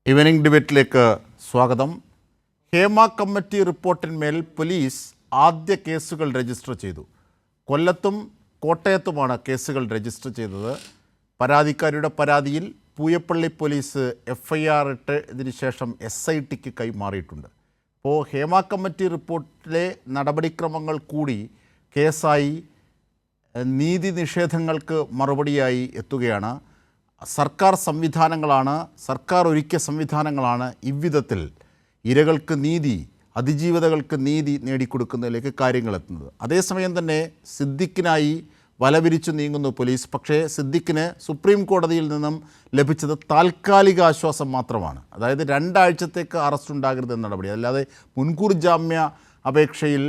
Evening ഡിബേറ്റിലേക്ക് സ്വാഗതം. Hema committee റിപ്പോർട്ടിന്മേൽ police ആദ്യ കേസുകൾ രജിസ്റ്റർ ചെയ്തു. കൊല്ലത്തും കോട്ടയത്തുമാണ് കേസുകൾ രജിസ്റ്റർ ചെയ്തത്. പരാതിക്കാരുടെ പരാതിയിൽ പൂയപ്പള്ളി പോലീസ് FIR ഇട്ടതിന് ശേഷം SITക്ക് കൈമാറിയിട്ടുണ്ട്. അപ്പോൾ ഹേമ കമ്മിറ്റി റിപ്പോർട്ടിലെ നടപടിക്രമങ്ങൾ കൂടി കേസായി നീതി നിഷേധങ്ങൾക്ക് മറുപടിയായി എത്തുകയാണ്. സർക്കാർ സംവിധാനങ്ങളാണ്, സർക്കാർ ഒരുക്കിയ സംവിധാനങ്ങളാണ് ഇவ்விധത്തിൽ ഇരകൾക്ക് നീതി, അതിജീവിതകൾക്ക് നീതി നേടിക്കൊടുക്കുന്നതിലേക്ക് കാര്യങ്ങൾ എത്തുന്നത്. അതേസമയം തന്നെ സിദ്ദിഖിനായി വലവിരിച്ചു നീങ്ങുന്നു പോലീസ്. പക്ഷേ സിദ്ദിഖിന് സുപ്രീം കോടതിയിൽ നിന്നും ലഭിച്ചത് താൽക്കാലിക ആശ്വാസം മാത്രമാണ്. അതായത് 2 ആഴ്ചത്തേക്ക് അറസ്റ്റ് ഉണ്ടാകരുതെന്ന നടപടി, അല്ലാതെ മുൻകൂർ ജാമ്യ അപേക്ഷയിൽ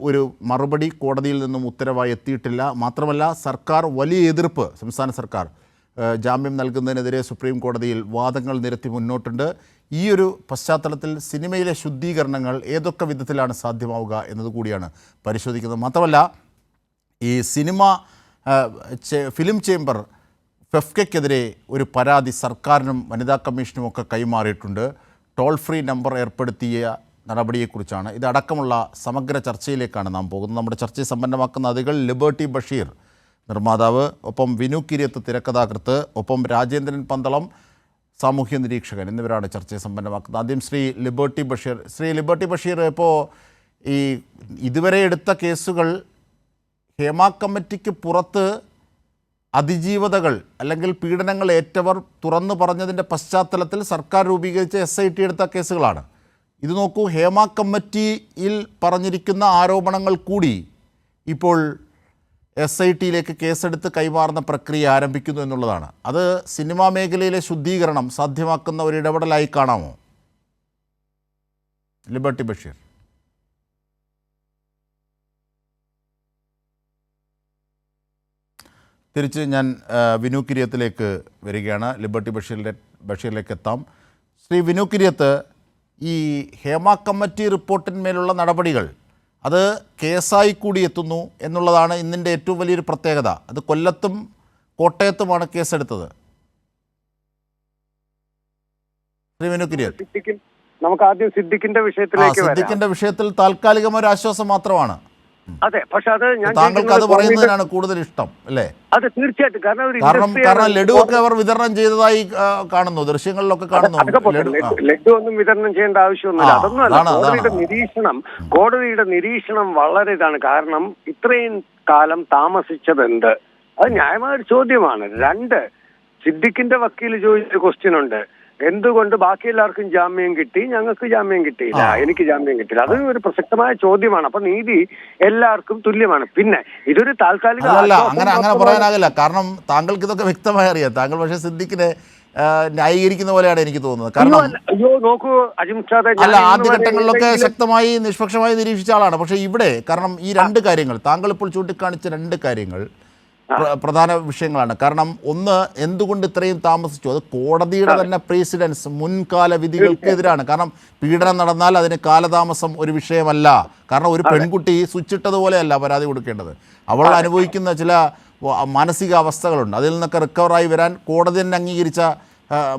ഒരു മറുപടി കോടതിയിൽ നിന്നും ഉത്തരവായി എത്തിയിട്ടില്ല. മാത്രമല്ല സർക്കാർ വലിയ എതിർപ്പ്, സംസ്ഥാന സർക്കാർ ജാമ്യം നൽകുന്നതിനെതിരെ സുപ്രീം കോടതിയിൽ വാദങ്ങൾ നിരത്തി മുന്നോട്ടുണ്ട്. ഈ ഒരു പശ്ചാത്തലത്തിൽ സിനിമയിലെ ശുദ്ധീകരണങ്ങൾ ഏതൊക്കെ വിധത്തിലാണ് സാധ്യമാവുക എന്നതുകൂടിയാണ് പരിശോധിക്കുന്നത്. മാത്രമല്ല ഈ ഫിലിം ചേംബർ ഫെഫ്കയ്ക്കെതിരെ ഒരു പരാതി സർക്കാരിനും വനിതാ കമ്മീഷനും ഒക്കെ കൈമാറിയിട്ടുണ്ട്. ടോൾ ഫ്രീ നമ്പർ ഏർപ്പെടുത്തിയ നടപടിയെക്കുറിച്ചാണ്. ഇതടക്കമുള്ള സമഗ്ര ചർച്ചയിലേക്കാണ് നാം പോകുന്നത്. നമ്മുടെ ചർച്ചയെ സമ്പന്നമാക്കുന്ന അതികൾ ലിബർട്ടി ബഷീർ, നിർമ്മാതാവ്, ഒപ്പം വിനു കിരിയത്ത്, തിരക്കഥാകൃത്ത്, ഒപ്പം രാജേന്ദ്രൻ പന്തളം, സാമൂഹ്യ നിരീക്ഷകൻ എന്നിവരാണ് ചർച്ചയെ സമ്പന്നമാക്കുന്നത്. ആദ്യം ശ്രീ ലിബർട്ടി ബഷീർ, ഇപ്പോൾ ഈ ഇതുവരെ എടുത്ത കേസുകൾ ഹേമ കമ്മിറ്റിക്ക് പുറത്ത് അതിജീവതകൾ അല്ലെങ്കിൽ പീഡനങ്ങൾ ഏറ്റവർ തുറന്നു പറഞ്ഞതിൻ്റെ പശ്ചാത്തലത്തിൽ സർക്കാർ രൂപീകരിച്ച SIT എടുത്ത കേസുകളാണ്. ഇത് നോക്കൂ, ഹേമ കമ്മിറ്റിയിൽ പറഞ്ഞിരിക്കുന്ന ആരോപണങ്ങൾ കൂടി ഇപ്പോൾ SITയിലേക്ക് കേസെടുത്ത് കൈമാറുന്ന പ്രക്രിയ ആരംഭിക്കുന്നു എന്നുള്ളതാണ്. അത് സിനിമാ മേഖലയിലെ ശുദ്ധീകരണം സാധ്യമാക്കുന്ന ഒരു ഇടപെടലായി കാണാമോ? ലിബർട്ടി ബഷീർ. തിരിച്ച് ഞാൻ വിനു കിരിയത്തിലേക്ക് വരികയാണ്. ലിബർട്ടി ബഷീറിലേക്ക് എത്താം. ശ്രീ വിനു കിരിയത്ത്, ഈ ഹേമ കമ്മിറ്റി റിപ്പോർട്ടിന്മേലുള്ള നടപടികൾ അത് കേസായി കൂടി എത്തുന്നു എന്നുള്ളതാണ് ഇന്നിൻ്റെ ഏറ്റവും വലിയൊരു പ്രത്യേകത. അത് കൊല്ലത്തും കോട്ടയത്തുമാണ് കേസെടുത്തത്. ശ്രീ വിനു കിരിയത്ത്, നമുക്ക് ആദ്യം സിദ്ദിഖിന്റെ വിഷയത്തിൽ താൽക്കാലികമായ ആശ്വാസം മാത്രമാണ്. അതെ, പക്ഷെ അത് താങ്കൾക്ക് അത് പറയുന്നതിനാണ് കൂടുതൽ ഇഷ്ടം അല്ലേ? അതെ, തീർച്ചയായിട്ടും. കാരണം ലഡു ഒക്കെ അവർ വിതരണം ചെയ്തതായി കാണുന്നു, ദൃശ്യങ്ങളിലൊക്കെ കാണുന്നു. ലഡു ഒന്നും വിതരണം ചെയ്യേണ്ട ആവശ്യമൊന്നുമില്ല. അതൊന്നുമല്ല. കോടതിയുടെ നിരീക്ഷണം വളരെ ഇതാണ്. കാരണം ഇത്രയും കാലം താമസിച്ചതെന്ത്? അത് ന്യായമായ ഒരു ചോദ്യമാണ്. 2, സിദ്ദിഖിന്റെ വക്കീൽ ചോദിച്ചൊരു ക്വസ്റ്റ്യൻ ഉണ്ട്. എന്തുകൊണ്ട് ബാക്കി എല്ലാവർക്കും ജാമ്യം കിട്ടി, ഞങ്ങൾക്ക് ജാമ്യം കിട്ടിയില്ല, എനിക്ക് ജാമ്യം കിട്ടിയില്ല? അത് ഒരു പ്രസക്തമായ ചോദ്യമാണ്. അപ്പൊ നീതി എല്ലാവർക്കും തുല്യമാണ്. പിന്നെ ഇതൊരു താൽക്കാലിക അങ്ങനെ പറയാനാകില്ല. കാരണം താങ്കൾക്ക് ഇതൊക്കെ വ്യക്തമായി അറിയാം. താങ്കൾ പക്ഷേ സിദ്ദിഖിനെ ന്യായീകരിക്കുന്ന പോലെയാണ് എനിക്ക് തോന്നുന്നത്. കാരണം നോക്കൂ അജിംഷാദ്, ആദ്യഘട്ടങ്ങളിലൊക്കെ ശക്തമായി നിഷ്പക്ഷമായി നിരീക്ഷിച്ച ആളാണ്. പക്ഷേ ഇവിടെ കാരണം ഈ 2 കാര്യങ്ങൾ, താങ്കൾ ഇപ്പോൾ ചൂണ്ടിക്കാണിച്ച 2 കാര്യങ്ങൾ പ്രധാന വിഷയങ്ങളാണ്. കാരണം ഒന്ന്, എന്തുകൊണ്ട് ഇത്രയും താമസിച്ചു? അത് കോടതിയുടെ തന്നെ പ്രീസിഡൻസ്, മുൻകാല വിധികൾക്കെതിരാണ്. കാരണം പീഡനം നടന്നാൽ അതിന് കാലതാമസം ഒരു വിഷയമല്ല. കാരണം ഒരു പെൺകുട്ടി സ്വിച്ചിട്ടതുപോലെയല്ല പരാതി കൊടുക്കേണ്ടത്. അവൾ അനുഭവിക്കുന്ന ചില മാനസിക അവസ്ഥകളുണ്ട്. അതിൽ നിന്നൊക്കെ റിക്കവറായി വരാൻ കോടതി തന്നെ അംഗീകരിച്ച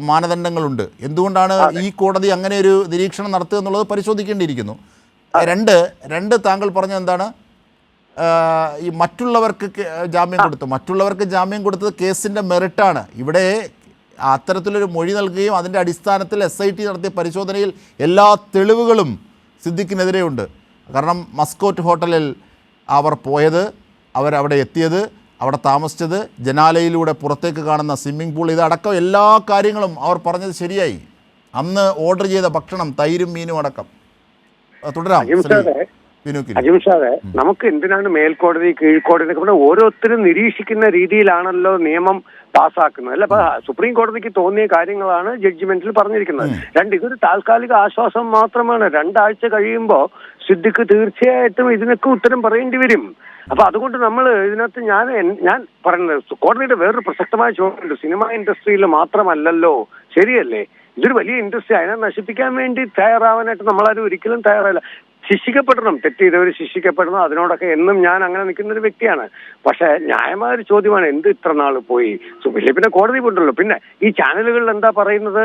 മാനദണ്ഡങ്ങളുണ്ട്. എന്തുകൊണ്ടാണ് ഈ കോടതി അങ്ങനെ ഒരു നിരീക്ഷണം നടത്തുക എന്നുള്ളത് പരിശോധിക്കേണ്ടിയിരിക്കുന്നു. 2 താങ്കൾ പറഞ്ഞത് എന്താണ്? ഈ മറ്റുള്ളവർക്ക് ജാമ്യം കൊടുത്തത് കേസിൻ്റെ മെറിറ്റാണ്. ഇവിടെ അത്തരത്തിലൊരു മൊഴി നൽകുകയും അതിൻ്റെ അടിസ്ഥാനത്തിൽ SIT നടത്തിയ പരിശോധനയിൽ എല്ലാ തെളിവുകളും സിദ്ദിഖിനെതിരെ ഉണ്ട്. കാരണം മസ്കോട്ട് ഹോട്ടലിൽ അവർ പോയത്, അവരവിടെ എത്തിയത്, അവിടെ താമസിച്ചത്, ജനാലയിലൂടെ പുറത്തേക്ക് കാണുന്ന സ്വിമ്മിംഗ് പൂൾ, ഇതടക്കം എല്ലാ കാര്യങ്ങളും അവർ പറഞ്ഞത് ശരിയായി. അന്ന് ഓർഡർ ചെയ്ത ഭക്ഷണം, തൈരും മീനും അടക്കം. തുടരാം. അജിംഷാദെ, നമുക്ക് എന്തിനാണ് മേൽക്കോടതി കീഴ്ക്കോടതി എന്നൊക്കെ പറഞ്ഞാൽ ഓരോരുത്തരും നിരീക്ഷിക്കുന്ന രീതിയിലാണല്ലോ നിയമം പാസ്സാക്കുന്നത് അല്ല. അപ്പൊ സുപ്രീം കോടതിക്ക് തോന്നിയ കാര്യങ്ങളാണ് ജഡ്ജിമെന്റിൽ പറഞ്ഞിരിക്കുന്നത്. 2, ഇതൊരു താൽക്കാലിക ആശ്വാസം മാത്രമാണ്. 2 ആഴ്ച കഴിയുമ്പോൾ സിദ്ദിഖ് തീർച്ചയായിട്ടും ഇതിനൊക്കെ ഉത്തരം പറയേണ്ടി വരും. അപ്പൊ അതുകൊണ്ട് നമ്മൾ ഇതിനകത്ത് ഞാൻ പറയുന്നത്, കോടതിയുടെ വേറൊരു പ്രസക്തമായ ചോദ്യമുണ്ട്. സിനിമ ഇൻഡസ്ട്രിയിൽ മാത്രമല്ലല്ലോ, ശരിയല്ലേ? ഇതൊരു വലിയ ഇൻഡസ്ട്രി, അതിനെ നശിപ്പിക്കാൻ വേണ്ടി തയ്യാറാവാനായിട്ട് നമ്മളാരും ഒരിക്കലും തയ്യാറല്ല. ശിക്ഷിക്കപ്പെടണം, തെറ്റ് ചെയ്തവർ ശിക്ഷിക്കപ്പെടണം. അതിനോടൊക്കെ എന്നും ഞാൻ അങ്ങനെ നിൽക്കുന്ന ഒരു വ്യക്തിയാണ്. പക്ഷെ ന്യായമായ ഒരു ചോദ്യമാണ്, എന്ത് ഇത്ര നാൾ പോയി? പിന്നെ കോടതി പോയിട്ടുള്ളൂ. പിന്നെ ഈ ചാനലുകളിൽ എന്താ പറയുന്നത്?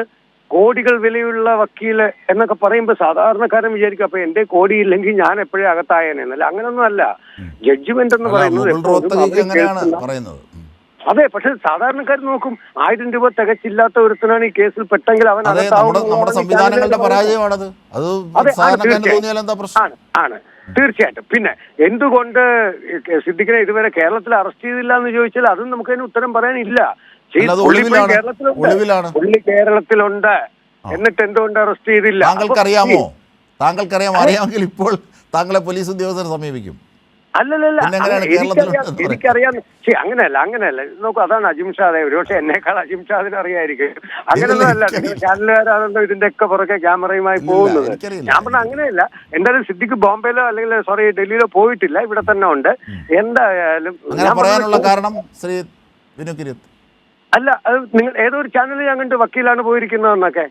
കോടികൾ വിലയുള്ള വക്കീല് എന്നൊക്കെ പറയുമ്പോൾ സാധാരണക്കാരൻ വിചാരിക്കും അപ്പൊ എന്റെ കോടി ഇല്ലെങ്കിൽ ഞാൻ എപ്പോഴേ അകത്തായനല്ല. അങ്ങനൊന്നും അല്ല. ജഡ്ജ്മെന്റ് എന്ന് പറയുന്നത്. അതെ, പക്ഷെ സാധാരണക്കാർ നോക്കും 1000 രൂപ തികച്ചില്ലാത്ത ഒരുത്തനാണ് ഈ കേസിൽ പെട്ടെങ്കിൽ അവൻ നമ്മുടെ സംവിധാനങ്ങളുടെ പരാജയമാണത്. ആണ് തീർച്ചയായിട്ടും. പിന്നെ എന്തുകൊണ്ട് സിദ്ദിഖിനെ ഇതുവരെ കേരളത്തിൽ അറസ്റ്റ് ചെയ്തില്ല എന്ന് ചോദിച്ചാൽ അതും നമുക്ക് അതിന് ഉത്തരം പറയാനില്ല. പുള്ളി കേരളത്തിലുണ്ട്, എന്നിട്ട് എന്തുകൊണ്ട് അറസ്റ്റ് ചെയ്തില്ല? താങ്കൾക്കറിയാമോ? അറിയാമെങ്കിൽ ഇപ്പോൾ താങ്കളെ പോലീസ് ഉദ്യോഗസ്ഥർ സമീപിക്കും. അല്ലല്ല, എനിക്കറിയാം. അങ്ങനെയല്ല നോക്കൂ, അതാണ് അജിംഷാദെ. ഒരുപക്ഷെ എന്നേക്കാൾ അജിംഷാദിനെ അറിയായിരിക്കും. അങ്ങനെയൊന്നും അല്ല. ചാനലുകാരാണല്ലോ ഇതിന്റെ ഒക്കെ പുറകെ ക്യാമറയുമായി പോകുന്നത്. ഞാൻ പറഞ്ഞ അങ്ങനെയല്ല. എന്തായാലും സിദ്ദിഖ് ബോംബെയിലോ അല്ലെങ്കിൽ ഡൽഹിയിലോ പോയിട്ടില്ല, ഇവിടെ തന്നെ ഉണ്ട്. എന്തായാലും കാരണം ശ്രീ വിനു കിരിയത്ത് അല്ല, അത് നിങ്ങൾ ഏതോ ഒരു ചാനലിൽ ഞാൻ കണ്ട് വക്കീലാണ് പോയിരിക്കുന്നതെന്നൊക്കെ.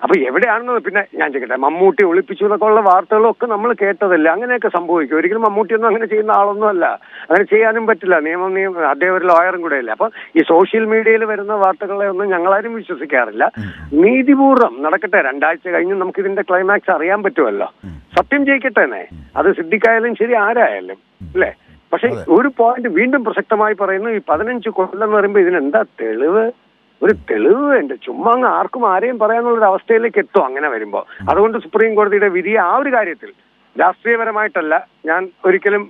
അപ്പൊ എവിടെയാണെന്ന് പിന്നെ ഞാൻ ചോദിക്കട്ടെ, മമ്മൂട്ടി ഒളിപ്പിച്ചു എന്നൊക്കെ ഉള്ള വാർത്തകളൊക്കെ നമ്മൾ കേട്ടതല്ലേ? അങ്ങനെയൊക്കെ സംഭവിക്കും. ഒരിക്കലും മമ്മൂട്ടിയൊന്നും അങ്ങനെ ചെയ്യുന്ന ആളൊന്നും അല്ല. അങ്ങനെ ചെയ്യാനും പറ്റില്ല. നിയമം അദ്ദേഹം ഒരു ലോയറും കൂടെ അല്ലേ. അപ്പൊ ഈ സോഷ്യൽ മീഡിയയിൽ വരുന്ന വാർത്തകളെ ഒന്നും ഞങ്ങളാരും വിശ്വസിക്കാറില്ല. നീതിപൂർവ്വം നടക്കട്ടെ. 2 ആഴ്ച കഴിഞ്ഞ് നമുക്ക് ഇതിന്റെ ക്ലൈമാക്സ് അറിയാൻ പറ്റുമല്ലോ. സത്യം ജയിക്കട്ടെ. അത് സിദ്ദിഖായാലും ശരി, ആരായാലും അല്ലേ. പക്ഷെ ഒരു പോയിന്റ് വീണ്ടും പ്രസക്തമായി പറയുന്നു. ഈ 15 കൊല്ലം എന്ന് പറയുമ്പോൾ ഇതിനെന്താ തെളിവ്? ഒരു തെളിവ് വേണ്ട. ചുമ്മാ ആർക്കും ആരെയും പറയാനുള്ളൊരു അവസ്ഥയിലേക്ക് എത്തും അങ്ങനെ വരുമ്പോൾ. അതുകൊണ്ട് സുപ്രീം കോടതിയുടെ വിധി ആ ഒരു കാര്യത്തിൽ രാഷ്ട്രീയപരമായിട്ടല്ല, ഞാൻ ഒരിക്കലും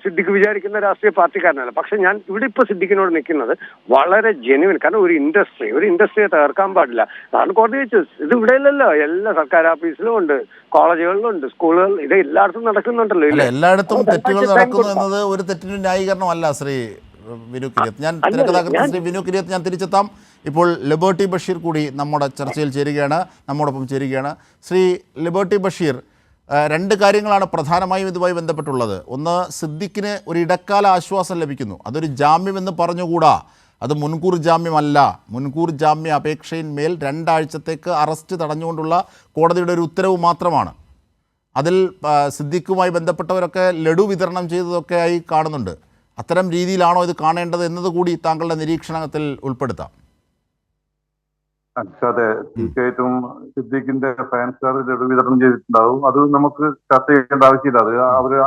സിദ്ദിഖ് വിചാരിക്കുന്ന രാഷ്ട്രീയ പാർട്ടിക്കാരനല്ല. പക്ഷെ ഞാൻ ഇവിടെ ഇപ്പൊ സിദ്ദിഖിനോട് നിൽക്കുന്നത് വളരെ ജെന്യുവൻ. കാരണം ഒരു ഇൻഡസ്ട്രിയെ തകർക്കാൻ പാടില്ല. അതാണ് കോടതി വെച്ചത്. ഇത് ഇവിടെ ഇല്ലല്ലോ. എല്ലാ സർക്കാർ ഓഫീസിലും ഉണ്ട്, കോളേജുകളിലും ഉണ്ട്, സ്കൂളുകൾ, ഇത് എല്ലായിടത്തും നടക്കുന്നുണ്ടല്ലോ. എല്ലായിടത്തും തെറ്റുകൾ നടക്കുന്നു എന്നത് ഒരു തെറ്റിനും ന്യായീകരണമല്ല. ശ്രീ വിനു കിരിയത്ത്, ശ്രീ വിനു കിരിയത്ത്, ഞാൻ തിരിച്ചെത്താം. ഇപ്പോൾ ലിബർട്ടി ബഷീർ കൂടി നമ്മുടെ ചർച്ചയിൽ നമ്മോടൊപ്പം ചേരുകയാണ്. ശ്രീ ലിബർട്ടി ബഷീർ, 2 കാര്യങ്ങളാണ് പ്രധാനമായും ഇതുമായി ബന്ധപ്പെട്ടുള്ളത്. ഒന്ന്, സിദ്ദിഖിന് ഒരു ഇടക്കാല ആശ്വാസം ലഭിക്കുന്നു. അതൊരു ജാമ്യമെന്ന് പറഞ്ഞുകൂടാ. അത് മുൻകൂർ ജാമ്യമല്ല. മുൻകൂർ ജാമ്യ അപേക്ഷയിന്മേൽ 2 ആഴ്ചത്തേക്ക് അറസ്റ്റ് തടഞ്ഞുകൊണ്ടുള്ള കോടതിയുടെ ഒരു ഉത്തരവ് മാത്രമാണ്. അതിൽ സിദ്ദിഖുമായി ബന്ധപ്പെട്ടവരൊക്കെ ലഡു വിതരണം ചെയ്തതൊക്കെ ആയി കാണുന്നുണ്ട്. അത്തരം രീതിയിലാണോ ഇത് കാണേണ്ടത് എന്നതുകൂടി താങ്കളുടെ നിരീക്ഷണത്തിൽ ഉൾപ്പെടുത്താം. അതെ, തീർച്ചയായിട്ടും സിദ്ദിഖിന്റെ ഫാൻസുകാർ ലഡു വിതരണം ചെയ്തിട്ടുണ്ടാവും. അത് നമുക്ക് ചർച്ച ചെയ്യേണ്ട ആവശ്യമില്ല. അത് അവര്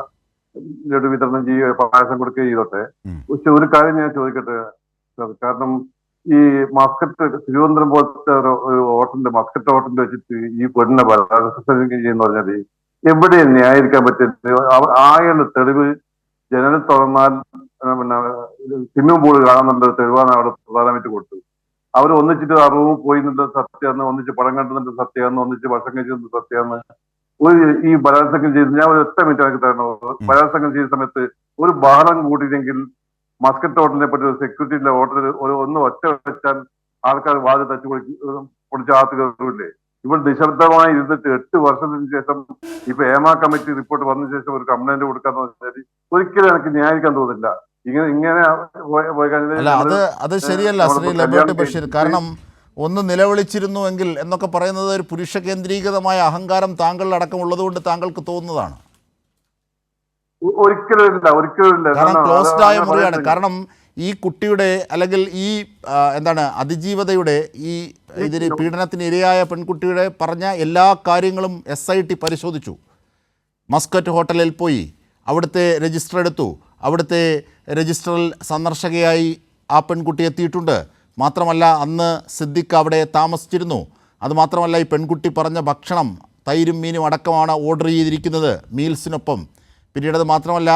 ലഡു വിതരണം ചെയ്യുകയോ പായസം കൊടുക്കുകയോ ചെയ്തോട്ടെ. പക്ഷെ ഒരു കാര്യം ഞാൻ ചോദിക്കട്ടെ, കാരണം ഈ തിരുവനന്തപുരം പോലത്തെ ഒരു ഹോട്ടലിന്റെ മസ്കറ്റ് ഹോട്ടലിൽ വെച്ചിട്ട് ഈ പെണ്ണിനെ ചെയ്യുന്ന പറഞ്ഞാൽ എവിടെ ന്യായീകരിക്കാൻ പറ്റുന്നത്? ആകെയുള്ള തെളിവ് ജനൽ തുറന്നാൽ പിന്നെ സ്വിമ്മിംഗ് പൂള് കാണുന്നുണ്ട് തെളിവാണ് അവിടെ പ്രധാനമായിട്ട് കൊടുത്തത്. അവർ ഒന്നിച്ചിട്ട് ആ റൂമിൽ പോയി നിന്നത് സത്യമാണ്, ഒന്നിച്ച് പടം കണ്ടുന്നത് സത്യമാണ്, ഒന്നിച്ച് ഭക്ഷണം കഴിച്ചത് സത്യമാണ്. ഈ ബലാത്സംഗം ചെയ്ത് ഞാൻ ഒരു 8 മിനിറ്റ് എനിക്ക് തരണം. ബലാത്സംഗം ചെയ്ത സമയത്ത് ഒരു ബഹളം കൂട്ടിയില്ലെങ്കിൽ മസ്കറ്റ് ഹോട്ടലിനെ പറ്റി ഒരു സെക്യൂരിറ്റിയിലെ ഹോട്ടലിൽ ഒന്ന് ഒറ്റ വെച്ചാൽ ആൾക്കാർ വാതിൽ തച്ചു പൊളിച്ച് ആത്ത് കയറില്ലേ? ഇവിടെ നിശബ്ദമായി ഇരുന്നിട്ട് 8 വർഷത്തിന് ശേഷം ഇപ്പൊ ഏമാ കമ്മിറ്റി റിപ്പോർട്ട് വന്ന ശേഷം ഒരു കംപ്ലൈന്റ് കൊടുക്കാന്ന് പറഞ്ഞാൽ ഒരിക്കലും എനിക്ക് ന്യായീകരിക്കാൻ തോന്നില്ല. അത് ശരിയല്ല ശ്രീ ലിബർട്ടി ബഷീർ. കാരണം ഒന്ന് നിലവിളിച്ചിരുന്നുവെങ്കിൽ എന്നൊക്കെ പറയുന്നത് ഒരു പുരുഷ കേന്ദ്രീകൃതമായ അഹങ്കാരം താങ്കളിൽ അടക്കം ഉള്ളതുകൊണ്ട് താങ്കൾക്ക് തോന്നുന്നതാണ്. കാരണം ക്ലോസ്ഡ് ആയ മുറിയാണ്. കാരണം ഈ കുട്ടിയുടെ അല്ലെങ്കിൽ ഈ അതിജീവതയുടെ ഇതിന് പീഡനത്തിന് ഇരയായ പെൺകുട്ടിയുടെ പറഞ്ഞ എല്ലാ കാര്യങ്ങളും SIT പരിശോധിച്ചു. മസ്കറ്റ് ഹോട്ടലിൽ പോയി അവിടുത്തെ രജിസ്റ്റർ എടുത്തു. അവിടുത്തെ രജിസ്റ്ററിൽ സന്ദർശകയായി ആ പെൺകുട്ടി എത്തിയിട്ടുണ്ട്. മാത്രമല്ല അന്ന് സിദ്ദിഖ് അവിടെ താമസിച്ചിരുന്നു. അതുമാത്രമല്ല ഈ പെൺകുട്ടി പറഞ്ഞ ഭക്ഷണം തൈരും മീനും അടക്കമാണ് ഓർഡർ ചെയ്തിരിക്കുന്നത് മീൽസിനൊപ്പം. പിന്നീട് അത് മാത്രമല്ല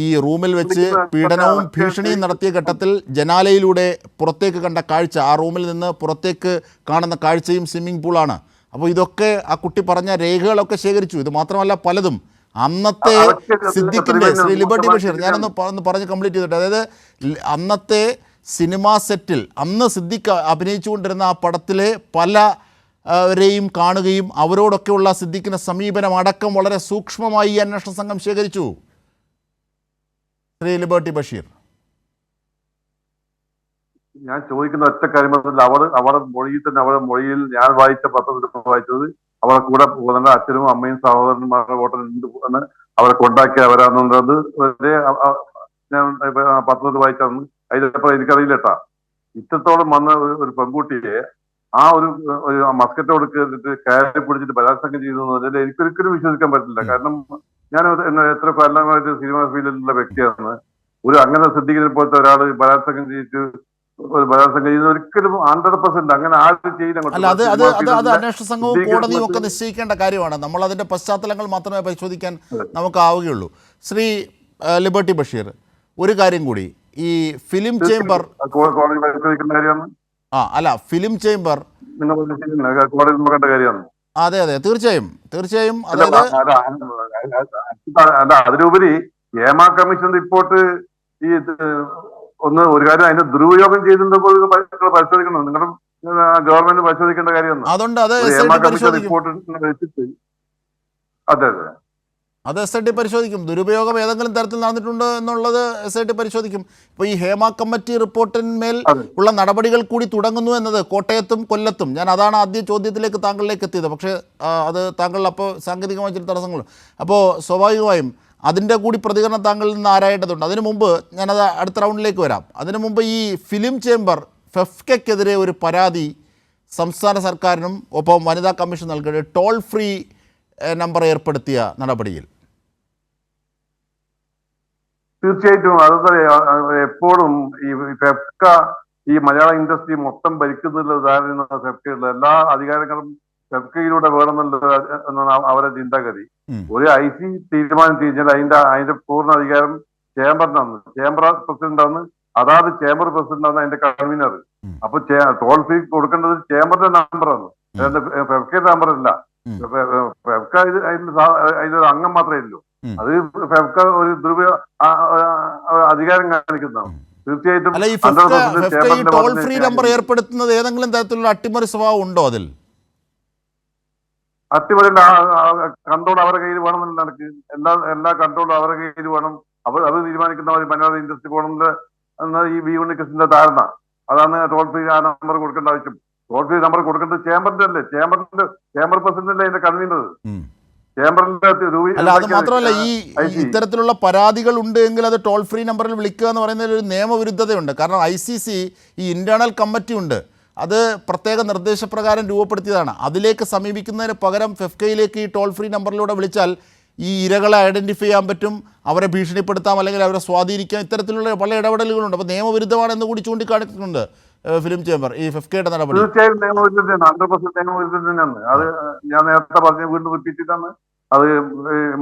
ഈ റൂമിൽ വെച്ച് പീഡനവും ഭീഷണിയും നടത്തിയ ഘട്ടത്തിൽ ജനാലയിലൂടെ പുറത്തേക്ക് കണ്ട കാഴ്ച, ആ റൂമിൽ നിന്ന് പുറത്തേക്ക് കാണുന്ന കാഴ്ചയും സ്വിമ്മിംഗ് പൂളാണ്. അപ്പോൾ ഇതൊക്കെ ആ കുട്ടി പറഞ്ഞ രേഖകളൊക്കെ ശേഖരിച്ചു. ഇത് മാത്രമല്ല പലതും അന്നത്തെ സിദ്ദിഖിൻ്റെ, ശ്രീ ലിബർട്ടി ബഷീർ, ഞാനൊന്ന് പറഞ്ഞ് കംപ്ലീറ്റ് ചെയ്തിട്ട്, അതായത് അന്നത്തെ സിനിമാ സെറ്റിൽ അന്ന് സിദ്ദിഖ് അഭിനയിച്ചുകൊണ്ടിരുന്ന ആ പടത്തിലെ പലരെയും കാണുകയും അവരോടൊക്കെയുള്ള സിദ്ദിഖിൻ്റെ സമീപനം അടക്കം വളരെ സൂക്ഷ്മമായി ഈ അന്വേഷണ സംഘം ശേഖരിച്ചു. ശ്രീ ലിബർട്ടി ബഷീർ, ഞാൻ ചോദിക്കുന്ന ഒറ്റ കാര്യം അവരുടെ മൊഴിയിൽ തന്നെ, അവരുടെ മൊഴിയിൽ ഞാൻ വായിച്ച പത്രത്തിൽ വായിച്ചത് അവരുടെ കൂടെ പോകുന്നുണ്ട് അച്ഛനും അമ്മയും സഹോദരന്മാരുടെ ഹോട്ടലുണ്ട് എന്ന് അവരെ കൊണ്ടാക്കി അവരാണെന്നുള്ളത് വരെ ഞാൻ പത്രത്തിൽ വായിച്ചാന്ന്. അതിലപ്പുറം എനിക്കറിയില്ലട്ടാ. ഇത്രത്തോളം വന്ന ഒരു പെൺകുട്ടിയെ ആ ഒരു മസ്കറ്റ് കൊടുത്തിട്ട് കയറി പിടിച്ചിട്ട് ബലാത്സംഗം ചെയ്തു എന്ന് പറഞ്ഞാൽ എനിക്കൊരിക്കലും വിശ്വസിക്കാൻ പറ്റില്ല. കാരണം ഞാൻ എത്ര കൊല്ലമായിട്ട് സിനിമ ഫീൽഡിലുള്ള വ്യക്തിയാണ്. അങ്ങനെ സിദ്ദീഖിനെ പോലത്തെ ഒരാൾ ബലാത്സംഗം ചെയ്തിട്ട് ഒരു ബലാത്സംഗം ചെയ്യുന്നത് ഒരിക്കലും 100% അങ്ങനെ ആരും അല്ല, അത് അന്വേഷണ സംഘവും കോടതിയും ഒക്കെ നിശ്ചയിക്കേണ്ട കാര്യമാണ്. നമ്മൾ അതിന്റെ പശ്ചാത്തലങ്ങൾ മാത്രമേ പരിശോധിക്കാൻ നമുക്കാവുകയുള്ളൂ. ശ്രീ ലിബർട്ടി ബഷീർ, ഒരു കാര്യം കൂടി, ഈ ഫിലിം ചേംബർ കോടതി പരിശോധിക്കേണ്ട കാര്യമാണ്. അല്ല, ഫിലിം ചേംബർ കോടതി നോക്കേണ്ട കാര്യമാണ്. അതെ, തീർച്ചയായും. അതിലുപരി ഹേമ കമ്മീഷൻ റിപ്പോർട്ട് ഈ ഒരു കാര്യം അതിന്റെ ദുരുപയോഗം ചെയ്തിട്ടുണ്ടോ പരിശോധിക്കണം. നിങ്ങളുടെ ഗവൺമെന്റ് പരിശോധിക്കേണ്ട കാര്യമാണ്. ഹേമ കമ്മീഷൻ റിപ്പോർട്ട് വെച്ചിട്ട് അത് SIT പരിശോധിക്കും. ദുരുപയോഗം ഏതെങ്കിലും തരത്തിൽ നടന്നിട്ടുണ്ടോ എന്നുള്ളത് SIT പരിശോധിക്കും. ഇപ്പോൾ ഈ ഹേമ കമ്മിറ്റി റിപ്പോർട്ടിന്മേൽ ഉള്ള നടപടികൾ കൂടി തുടങ്ങുന്നു എന്നത് കോട്ടയത്തും കൊല്ലത്തും. ഞാൻ അതാണ് ആദ്യ ചോദ്യത്തിലേക്ക് താങ്കളിലേക്ക് എത്തിയത്. പക്ഷേ അത് താങ്കൾ അപ്പോൾ സാങ്കേതികമായ ചില തടസ്സങ്ങൾ. അപ്പോൾ സ്വാഭാവികമായും അതിൻ്റെ കൂടി പ്രതികരണം താങ്കളിൽ നിന്ന് ആരായേണ്ടതുണ്ട്. അതിനു മുമ്പ് ഞാനത് അടുത്ത റൗണ്ടിലേക്ക് വരാം. അതിനു മുമ്പ് ഈ ഫിലിം ചേംബർ ഫെഫ്കയ്ക്കെതിരെ ഒരു പരാതി സംസ്ഥാന സർക്കാരിനും ഒപ്പം വനിതാ കമ്മീഷൻ നൽകിയ ടോൾ ഫ്രീ നമ്പർ ഏർപ്പെടുത്തിയ നടപടിയിൽ തീർച്ചയായിട്ടും അത് എപ്പോഴും ഈ ഫെഫ്ക ഈ മലയാള ഇൻഡസ്ട്രി മൊത്തം ഭരിക്കുന്നതിലുള്ള ധാരണ ഫെഫ്കയുള്ള എല്ലാ അധികാരങ്ങളും ഫെഫ്കയിലൂടെ വേണമെന്നുള്ള അവരുടെ ചിന്താഗതി. ഒരു IC തീരുമാനിച്ചു കഴിഞ്ഞാൽ അതിന്റെ പൂർണ്ണ അധികാരം ചേംബറിനാണ്. ചേംബർ പ്രസിഡന്റാണ്, അതാത് ചേംബർ പ്രസിഡന്റാണ് അതിന്റെ കൺവീനർ. അപ്പൊ ടോൾ ഫീ കൊടുക്കേണ്ടത് ചേംബറിന്റെ നമ്പറാണ്, ഫെഫ്കയുടെ നമ്പറല്ല. ഫെഫ്ക അതിലൊരു അംഗം മാത്രമേ ഉള്ളൂ. അത് ഫെഫ്ക ഒരു അധികാരം കാണിക്കുന്നതാണ്. തീർച്ചയായിട്ടും ടോൾ ഫ്രീ നമ്പർ ഏർപ്പെടുത്തുന്നത് ഏതെങ്കിലും തരത്തിലുള്ള അട്ടിമറി സ്വഭാവം ഉണ്ടോ? അതിൽ അട്ടിമറിയുടെ കൺട്രോൾ അവരുടെ കയ്യിൽ വേണമെന്നുള്ള നടക്ക് എല്ലാ കൺട്രോളും അവരുടെ കയ്യിൽ വേണം. അത് തീരുമാനിക്കുന്നവർ മലയാള ഇൻഡസ്ട്രി പോകണമെന്ന് ഈ വി ഉണ്ണികൃഷ്ണന്റെ ധാരണ. അതാണ് ടോൾ ഫ്രീ ആ നമ്പർ കൊടുക്കേണ്ട ആവശ്യം. ടോൾ ഫ്രീ നമ്പർ കൊടുക്കേണ്ടത് ചേംബറിന്റെ അല്ലേ, ചേംബർ പ്രസിഡന്റ് അല്ലേ അതിന്റെ കൺവീനർ. അല്ല, അത് മാത്രമല്ല, ഈ ഇത്തരത്തിലുള്ള പരാതികൾ ഉണ്ട് എങ്കിൽ അത് ടോൾ ഫ്രീ നമ്പറിൽ വിളിക്കുക എന്ന് പറയുന്നതിൽ ഒരു നിയമവിരുദ്ധതയുണ്ട്. കാരണം ICC ഈ ഇന്റേണൽ കമ്മിറ്റി ഉണ്ട്, അത് പ്രത്യേക നിർദ്ദേശപ്രകാരം രൂപപ്പെടുത്തിയതാണ്. അതിലേക്ക് സമീപിക്കുന്നതിന് പകരം ഫെഫ്കയിലേക്ക് ഈ ടോൾ ഫ്രീ നമ്പറിലൂടെ വിളിച്ചാൽ ഈ ഇരകളെ ഐഡന്റിഫൈ ചെയ്യാൻ പറ്റും, അവരെ ഭീഷണിപ്പെടുത്താം, അല്ലെങ്കിൽ അവരെ സ്വാധീനിക്കാം. ഇത്തരത്തിലുള്ള പല ഇടപെടലുകളുണ്ട്. അപ്പോൾ നിയമവിരുദ്ധമാണെന്ന് കൂടി ചൂണ്ടിക്കാണിക്കുന്നുണ്ട് ഫിലിം ചേംബർ ഈ ഫെഫ്കയുടെ നടപടി. തീർച്ചയായും നിയമവിരുദ്ധതയാണ്, 100% നിയമവിരുദ്ധത തന്നെയാണ്. അത് ഞാൻ നേരത്തെ പറഞ്ഞ വീണ്ടും റിപ്പീറ്റ് ചെയ്താണ്. അത്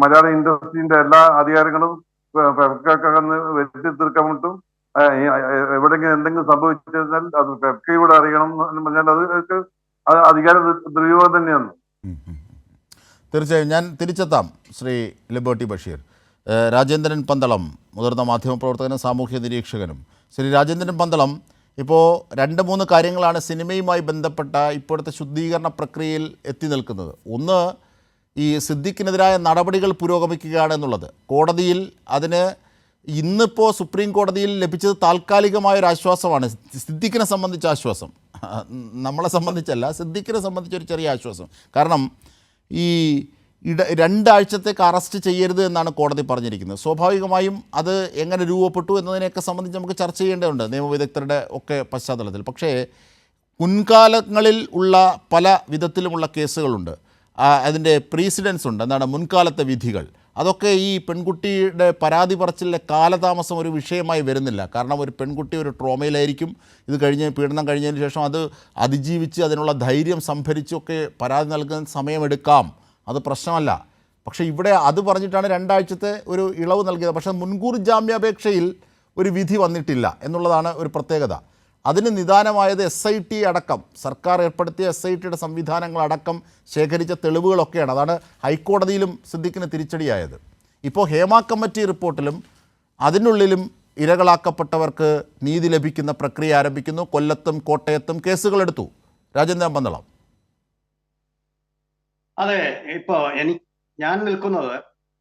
മലയാള ഇൻഡസ്ട്രീന്റെ എല്ലാ അധികാരങ്ങളും ഫെഫ്കന്ന് വെട്ടി തീർക്കാൻ പറ്റും. എവിടെങ്കിലും എന്തെങ്കിലും സംഭവിച്ചാൽ അത് ഫെഫ്കയോട് അറിയണം എന്ന് പറഞ്ഞാൽ അത് അധികാര ദുര്യോഗം തന്നെയാണ്. തീർച്ചയായും ഞാൻ തിരിച്ചെത്താം. ശ്രീ ലിബർട്ടി ബഷീർ. രാജേന്ദ്രൻ പന്തളം, മുതിർന്ന മാധ്യമപ്രവർത്തകനും സാമൂഹ്യ നിരീക്ഷകനും. ശ്രീ രാജേന്ദ്രൻ പന്തളം, ഇപ്പോൾ 2-3 കാര്യങ്ങളാണ് സിനിമയുമായി ബന്ധപ്പെട്ട ഇപ്പോഴത്തെ ശുദ്ധീകരണ പ്രക്രിയയിൽ എത്തി നിൽക്കുന്നത്. ഒന്ന്, ഈ സിദ്ദീഖിനെതിരായ നടപടികൾ പുരോഗമിക്കുകയാണ് എന്നുള്ളത്. കോടതിയിൽ അതിന് ഇന്നിപ്പോൾ സുപ്രീം കോടതിയിൽ ലഭിച്ചത് താൽക്കാലികമായൊരു ആശ്വാസമാണ്. സിദ്ദീഖിനെ സംബന്ധിച്ച ആശ്വാസം, നമ്മളെ സംബന്ധിച്ചല്ല, സിദ്ദീഖിനെ സംബന്ധിച്ചൊരു ചെറിയ ആശ്വാസം. കാരണം ഈ 2 ആഴ്ചത്തേക്ക് അറസ്റ്റ് ചെയ്യരുത് എന്നാണ് കോടതി പറഞ്ഞിരിക്കുന്നത്. സ്വാഭാവികമായും അത് എങ്ങനെ രൂപപ്പെട്ടു എന്നതിനെയൊക്കെ സംബന്ധിച്ച് നമുക്ക് ചർച്ച ചെയ്യേണ്ടതുണ്ട് നിയമവിദഗ്ധരുടെ ഒക്കെ പശ്ചാത്തലത്തിൽ. പക്ഷേ മുൻകാലങ്ങളിൽ ഉള്ള പല വിധത്തിലുമുള്ള കേസുകളുണ്ട്, അതിൻ്റെ പ്രീസിഡൻസ് ഉണ്ട്, എന്താണ് മുൻകാലത്തെ വിധികൾ. അതൊക്കെ ഈ പെൺകുട്ടിയുടെ പരാതി പറച്ചിലെ കാലതാമസം ഒരു വിഷയമായി വരുന്നില്ല. കാരണം ഒരു പെൺകുട്ടി ഒരു ട്രോമയിലായിരിക്കും, ഇത് പീഡനം കഴിഞ്ഞതിന് ശേഷം അത് അതിജീവിച്ച് അതിനുള്ള ധൈര്യം സംഭരിച്ചൊക്കെ പരാതി നൽകാൻ സമയമെടുക്കാം, അത് പ്രശ്നമല്ല. പക്ഷേ ഇവിടെ അത് പറഞ്ഞിട്ടാണ് 2 ആഴ്ചത്തെ ഒരു ഇളവ് നൽകിയത്. പക്ഷേ മുൻകൂർ ജാമ്യാപേക്ഷയിൽ ഒരു വിധി വന്നിട്ടില്ല എന്നുള്ളതാണ് ഒരു പ്രത്യേകത. അതിന് നിദാനമായത് SIT അടക്കം, സർക്കാർ ഏർപ്പെടുത്തിയ SITയുടെ സംവിധാനങ്ങളടക്കം ശേഖരിച്ച തെളിവുകളൊക്കെയാണ്. അതാണ് ഹൈക്കോടതിയിലും സിദ്ദീഖിന് തിരിച്ചടിയായത്. ഇപ്പോൾ ഹേമ കമ്മിറ്റി റിപ്പോർട്ടിലും അതിനുള്ളിലും ഇരകളാക്കപ്പെട്ടവർക്ക് നീതി ലഭിക്കുന്ന പ്രക്രിയ ആരംഭിക്കുന്നു. കൊല്ലത്തും കോട്ടയത്തും കേസുകളെടുത്തു. രാജേന്ദ്രൻ പന്തളം. അതെ, ഇപ്പോ ഞാൻ നിൽക്കുന്നത്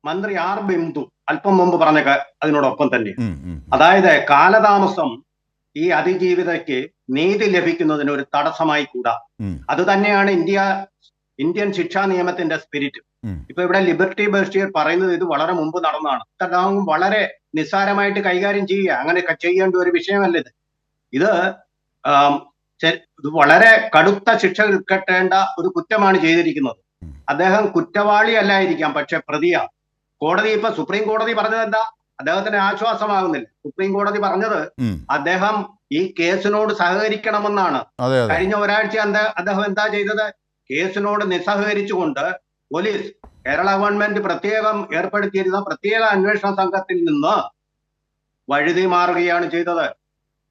മന്ത്രി R ബിന്ദു അല്പം മുമ്പ് പറഞ്ഞ അതിനോടൊപ്പം തന്നെ. അതായത് കാലതാമസം ഈ അതിജീവിതയ്ക്ക് നീതി ലഭിക്കുന്നതിന് ഒരു തടസ്സമായി കൂടാ. അത് തന്നെയാണ് ഇന്ത്യൻ ശിക്ഷാ നിയമത്തിന്റെ സ്പിരിറ്റ്. ഇപ്പൊ ഇവിടെ ലിബർട്ടി ബഷീർ പറയുന്നത് ഇത് വളരെ മുമ്പ് നടന്നതാണ്, വളരെ നിസ്സാരമായിട്ട് കൈകാര്യം ചെയ്യുക, അങ്ങനെ ചെയ്യേണ്ട ഒരു വിഷയമല്ല ഇത്. ഇത് വളരെ കടുത്ത ശിക്ഷ കിട്ടേണ്ട ഒരു കുറ്റമാണ് ചെയ്തിരിക്കുന്നത്. അദ്ദേഹം കുറ്റവാളി അല്ലായിരിക്കാം, പക്ഷെ പ്രതിയാണ്. കോടതി ഇപ്പൊ സുപ്രീം കോടതി പറഞ്ഞത് എന്താ? അദ്ദേഹത്തിന് ആശ്വാസമാകുന്നില്ല. സുപ്രീം കോടതി പറഞ്ഞത് അദ്ദേഹം ഈ കേസിനോട് സഹകരിക്കണമെന്നാണ്. കഴിഞ്ഞ ഒരാഴ്ച അദ്ദേഹം എന്താ ചെയ്തത്? കേസിനോട് നിസ്സഹകരിച്ചുകൊണ്ട് പോലീസ്, കേരള ഗവൺമെന്റ് പ്രത്യേകം ഏർപ്പെടുത്തിയിരുന്ന പ്രത്യേക അന്വേഷണ സംഘത്തിൽ നിന്ന് വഴുതി മാറുകയാണ് ചെയ്തത്.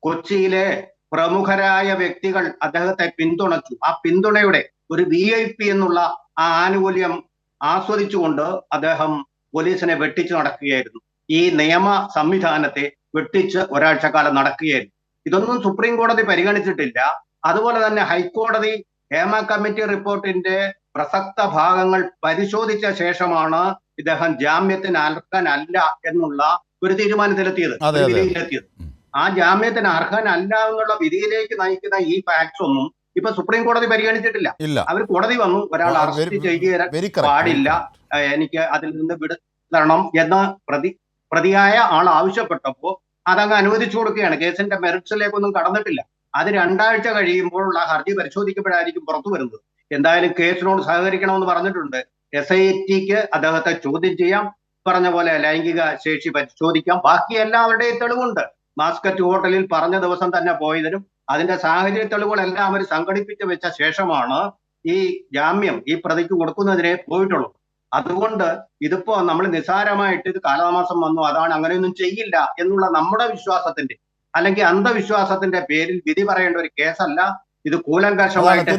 കൊച്ചിയിലെ പ്രമുഖരായ വ്യക്തികൾ അദ്ദേഹത്തെ പിന്തുണച്ചു. ആ പിന്തുണയുടെ ഒരു VIP എന്നുള്ള ആ ആനുകൂല്യം ആസ്വദിച്ചുകൊണ്ട് അദ്ദേഹം പോലീസിനെ വെട്ടിച്ചു നടക്കുകയായിരുന്നു. ഈ നിയമ സംവിധാനത്തെ വെട്ടിച്ച് ഒരാഴ്ചക്കാലം നടക്കുകയായിരുന്നു. ഇതൊന്നും സുപ്രീം കോടതി പരിഗണിച്ചിട്ടില്ല. അതുപോലെ തന്നെ ഹൈക്കോടതി ഹേമ കമ്മിറ്റി റിപ്പോർട്ടിന്റെ പ്രസക്ത ഭാഗങ്ങൾ പരിശോധിച്ച ശേഷമാണ് ഇദ്ദേഹം ജാമ്യത്തിന് അർഹനല്ല എന്നുള്ള ഒരു തീരുമാനത്തിലെത്തിയത്, വിധിയിലെത്തിയത്. ആ ജാമ്യത്തിന് അർഹനല്ല എന്നുള്ള വിധിയിലേക്ക് നയിക്കുന്ന ഈ ഫാക്ട്സ് ഒന്നും ഇപ്പൊ സുപ്രീം കോടതി പരിഗണിച്ചിട്ടില്ല. അവർ കോടതി വന്നു, ഒരാൾ അറസ്റ്റ് ചെയ്യാൻ പാടില്ല, എനിക്ക് അതിൽ നിന്ന് വിടുതരണം എന്ന് പ്രതിയായ ആൾ ആവശ്യപ്പെട്ടപ്പോ അതങ്ങ് അനുവദിച്ചു കൊടുക്കുകയാണ്. കേസിന്റെ മെറിറ്റ്സിലേക്കൊന്നും കടന്നിട്ടില്ല. അത് 2 ആഴ്ച കഴിയുമ്പോഴുള്ള ഹർജി പരിശോധിക്കപ്പെടായിരിക്കും പുറത്തു വരുന്നത്. എന്തായാലും കേസിനോട് സഹകരിക്കണമെന്ന് പറഞ്ഞിട്ടുണ്ട്. SITക്ക് അദ്ദേഹത്തെ ചോദ്യം ചെയ്യാം, പറഞ്ഞ പോലെ ലൈംഗിക ശേഷി പരിശോധിക്കാം, ബാക്കി എല്ലാവരുടെയും തെളിവുണ്ട്. മാസ്കറ്റ് ഹോട്ടലിൽ പറഞ്ഞ ദിവസം തന്നെ പോയതിനും അതിന്റെ സാഹചര്യ തെളിവുകളെല്ലാം അവർ സംഘടിപ്പിച്ച് വെച്ച ശേഷമാണ് ഈ ജാമ്യം ഈ പ്രതിക്ക് കൊടുക്കുന്നതിനെ പോയിട്ടുള്ളൂ. അതുകൊണ്ട് ഇതിപ്പോ നമ്മൾ നിസ്സാരമായിട്ട് ഇത് കാലതാമസം വന്നു, അതാണ്, അങ്ങനെയൊന്നും ചെയ്യില്ല എന്നുള്ള നമ്മുടെ വിശ്വാസത്തിന്റെ അല്ലെങ്കിൽ അന്ധവിശ്വാസത്തിന്റെ പേരിൽ വിധി പറയേണ്ട ഒരു കേസല്ല ഇത്. കൂലങ്കഷമായിട്ട്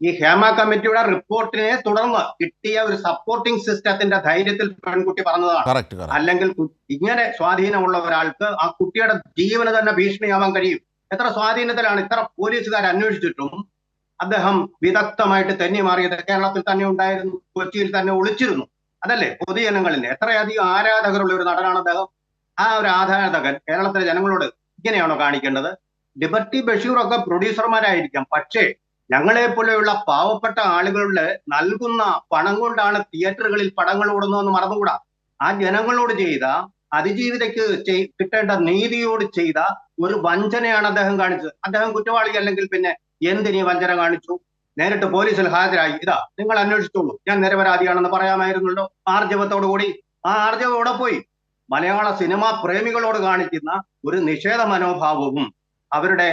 ഈ ഹേമ കമ്മിറ്റിയുടെ റിപ്പോർട്ടിനെ തുടർന്ന് കിട്ടിയ ഒരു സപ്പോർട്ടിംഗ് സിസ്റ്റത്തിന്റെ ധൈര്യത്തിൽ പെൺകുട്ടി പറഞ്ഞതാണ്. അല്ലെങ്കിൽ ഇങ്ങനെ സ്വാധീനമുള്ള ഒരാൾക്ക് ആ കുട്ടിയുടെ ജീവന് തന്നെ ഭീഷണിയാവാൻ കഴിയും. എത്ര സ്വാധീനത്തിലാണ് ഇത്ര പോലീസുകാർ അന്വേഷിച്ചിട്ടും അദ്ദേഹം വിദഗ്ധമായിട്ട് തെന്നി മാറിയത്. കേരളത്തിൽ തന്നെ ഉണ്ടായിരുന്നു, കൊച്ചിയിൽ തന്നെ ഒളിച്ചിരുന്നു. അതല്ലേ പൊതുജനങ്ങളിൽ എത്രയധികം ആരാധകരുള്ള ഒരു നടനാണ് അദ്ദേഹം. ആ ഒരു ആരാധകൻ കേരളത്തിലെ ജനങ്ങളോട് ഇങ്ങനെയാണോ കാണിക്കേണ്ടത്? ലിബർട്ടി ബഷീറൊക്കെ പ്രൊഡ്യൂസർമാരായിരിക്കാം, പക്ഷേ ഞങ്ങളെ പോലെയുള്ള പാവപ്പെട്ട ആളുകളുടെ നൽകുന്ന പണം കൊണ്ടാണ് തിയേറ്ററുകളിൽ പടങ്ങൾ ഓടുന്നതെന്ന് മറന്നുകൂടാ. ആ ജനങ്ങളോട് ചെയ്ത അതിജീവിതയ്ക്ക് കിട്ടേണ്ട നീതിയോട് ചെയ്ത ഒരു വഞ്ചനയാണ് അദ്ദേഹം കാണിച്ചത്. അദ്ദേഹം കുറ്റവാളി അല്ലെങ്കിൽ പിന്നെ എന്തിനീ വഞ്ചന കാണിച്ചു? നേരിട്ട് പോലീസിൽ ഹാജരായി, ഇതാ നിങ്ങൾ അന്വേഷിച്ചോളൂ, ഞാൻ നിരപരാധിയാണെന്ന് പറയാമായിരുന്നല്ലോ ആർജവത്തോടു കൂടി. ആ ആർജവം എവിടെ പോയി? മലയാള സിനിമാ പ്രേമികളോട് കാണിക്കുന്ന ഒരു നിഷേധ മനോഭാവവും അവരുടെ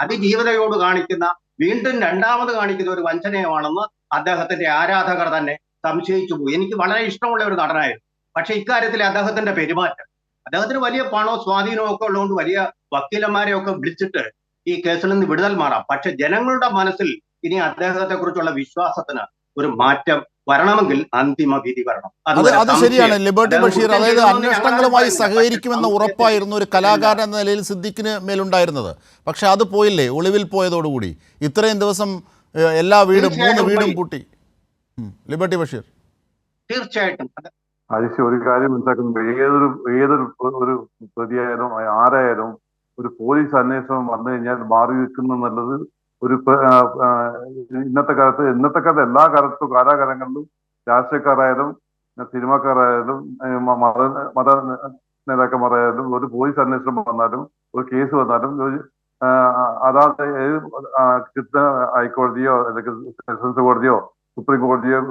അതിജീവിതയോട് കാണിക്കുന്ന വീണ്ടും രണ്ടാമത് കാണിക്കുന്ന ഒരു വഞ്ചനയുമാണെന്ന് അദ്ദേഹത്തിന്റെ ആരാധകർ തന്നെ സംശയിച്ചു പോയി. എനിക്ക് വളരെ ഇഷ്ടമുള്ള ഒരു നടനായിരുന്നു. പക്ഷെ ഇക്കാര്യത്തിൽ അദ്ദേഹത്തിന്റെ പെരുമാറ്റം, അദ്ദേഹത്തിന് വലിയ പണവും സ്വാധീനവും ഒക്കെ ഉള്ളതുകൊണ്ട് വലിയ വക്കീലന്മാരെയൊക്കെ വിളിച്ചിട്ട് ഈ കേസിൽ നിന്ന് വിടുതൽ മാറാം. പക്ഷെ ജനങ്ങളുടെ മനസ്സിൽ ഇനി അദ്ദേഹത്തെ കുറിച്ചുള്ള വിശ്വാസത്തിന് ഒരു മാറ്റം വരണമെങ്കിൽ അന്തിമ വിധി വരണം. അത് ശരിയാണ് ലിബർട്ടി ബഷീർ. അതായത് അന്വേഷണങ്ങളുമായി സഹകരിക്കുമെന്ന ഉറപ്പായിരുന്നു ഒരു കലാകാരൻ എന്ന നിലയിൽ സിദ്ദിഖിന് മേലുണ്ടായിരുന്നത്. പക്ഷെ അത് പോയില്ലേ ഒളിവിൽ പോയതോടുകൂടി. ഇത്രയും ദിവസം എല്ലാ വീടും 3 വീടും പൂട്ടി. ലിബർട്ടി ബഷീർ തീർച്ചയായിട്ടും ഒരു കാര്യം മനസ്സിലാക്കുന്നത്, ഏതൊരു ഒരു പ്രതിയായാലും ആരായാലും ഒരു പോലീസ് അന്വേഷണം വന്നു കഴിഞ്ഞാൽ മാറി നിൽക്കുന്ന നല്ലത് ഒരു ഇന്നത്തെ കാലത്ത് എല്ലാ കാലത്തും കാലാകാലങ്ങളിലും രാഷ്ട്രീയക്കാരായാലും സിനിമാക്കാരായാലും മത നേതാക്കന്മാരായാലും ഒരു പോലീസ് അന്വേഷണം വന്നാലും ഒരു കേസ് വന്നാലും അതാത് ഹൈക്കോടതിയോ അല്ലെങ്കിൽ സെഷൻസ് കോടതിയോ സുപ്രീം കോടതിയോ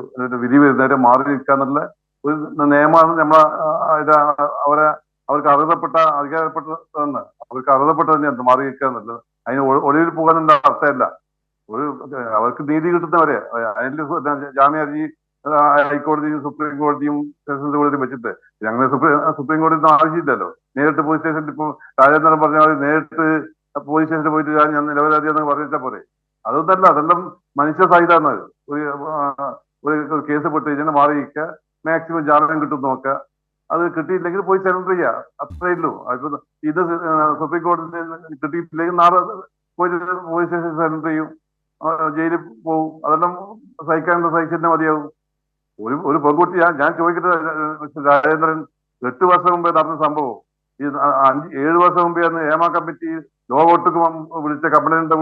വിധി വരുന്നവരെ മാറി നിൽക്കാന്നുള്ള ഒരു നിയമമാണ് അവർക്ക് അർഹതപ്പെട്ട അധികാരപ്പെട്ടതെന്ന് അവർക്ക് അർഹതപ്പെട്ടത് മാറി നിൽക്കുക എന്നുള്ളത്. അതിന് ഒളിവിൽ പോകാനുള്ള അർത്ഥമല്ല. അവർക്ക് നീതി കിട്ടുന്നവരെ അതിൽ ജാമ്യ ഹർജി ഹൈക്കോടതിയും സുപ്രീം കോടതിയും സെഷൻസ് കോടതിയും വെച്ചിട്ട് ഞങ്ങൾ സുപ്രീം കോടതിയൊന്നും ആവശ്യമില്ലല്ലോ. നേരിട്ട് പോലീസ് സ്റ്റേഷനിൽ ഇപ്പൊ രാജേന്ദ്രൻ പറഞ്ഞ പോലെ നേരിട്ട് പോലീസ് സ്റ്റേഷനിൽ പോയിട്ട് ഞാൻ നിരപരാധിയെന്ന് പറഞ്ഞിട്ടാ പോലെ. അതൊന്നല്ല, അതെല്ലാം മനുഷ്യ സഹിതമാണ്. ഒരു കേസ് പെട്ട് കഴിഞ്ഞാൽ മാറി നിൽക്കുക, മാക്സിമം ജാമ്യം കിട്ടും നോക്കുക. അത് കിട്ടിയില്ലെങ്കിൽ പോയി സറണ്ടർ ചെയ്യുക, അത്രേ ഉള്ളൂ. ഇത് സുപ്രീം കോടതി കിട്ടിയിട്ടില്ലെങ്കിൽ നാളെ പോയിട്ട് പോലീസ് സ്റ്റേഷൻ സറണ്ടർ ചെയ്യും, ജയിലിൽ പോകും. അതെല്ലാം സഹിക്കാൻ മതിയാവും. ഒരു പെൺകുട്ടി ഞാൻ ചോദിക്കട്ടെ രാജേന്ദ്രൻ, 8 വർഷം മുമ്പേ നടന്ന സംഭവം ഈ 7 വർഷം മുമ്പേ അന്ന് ഹേമ കമ്മിറ്റി ലോകോട്ടക്ക് വിളിച്ച കംപ്ലൈന്റ്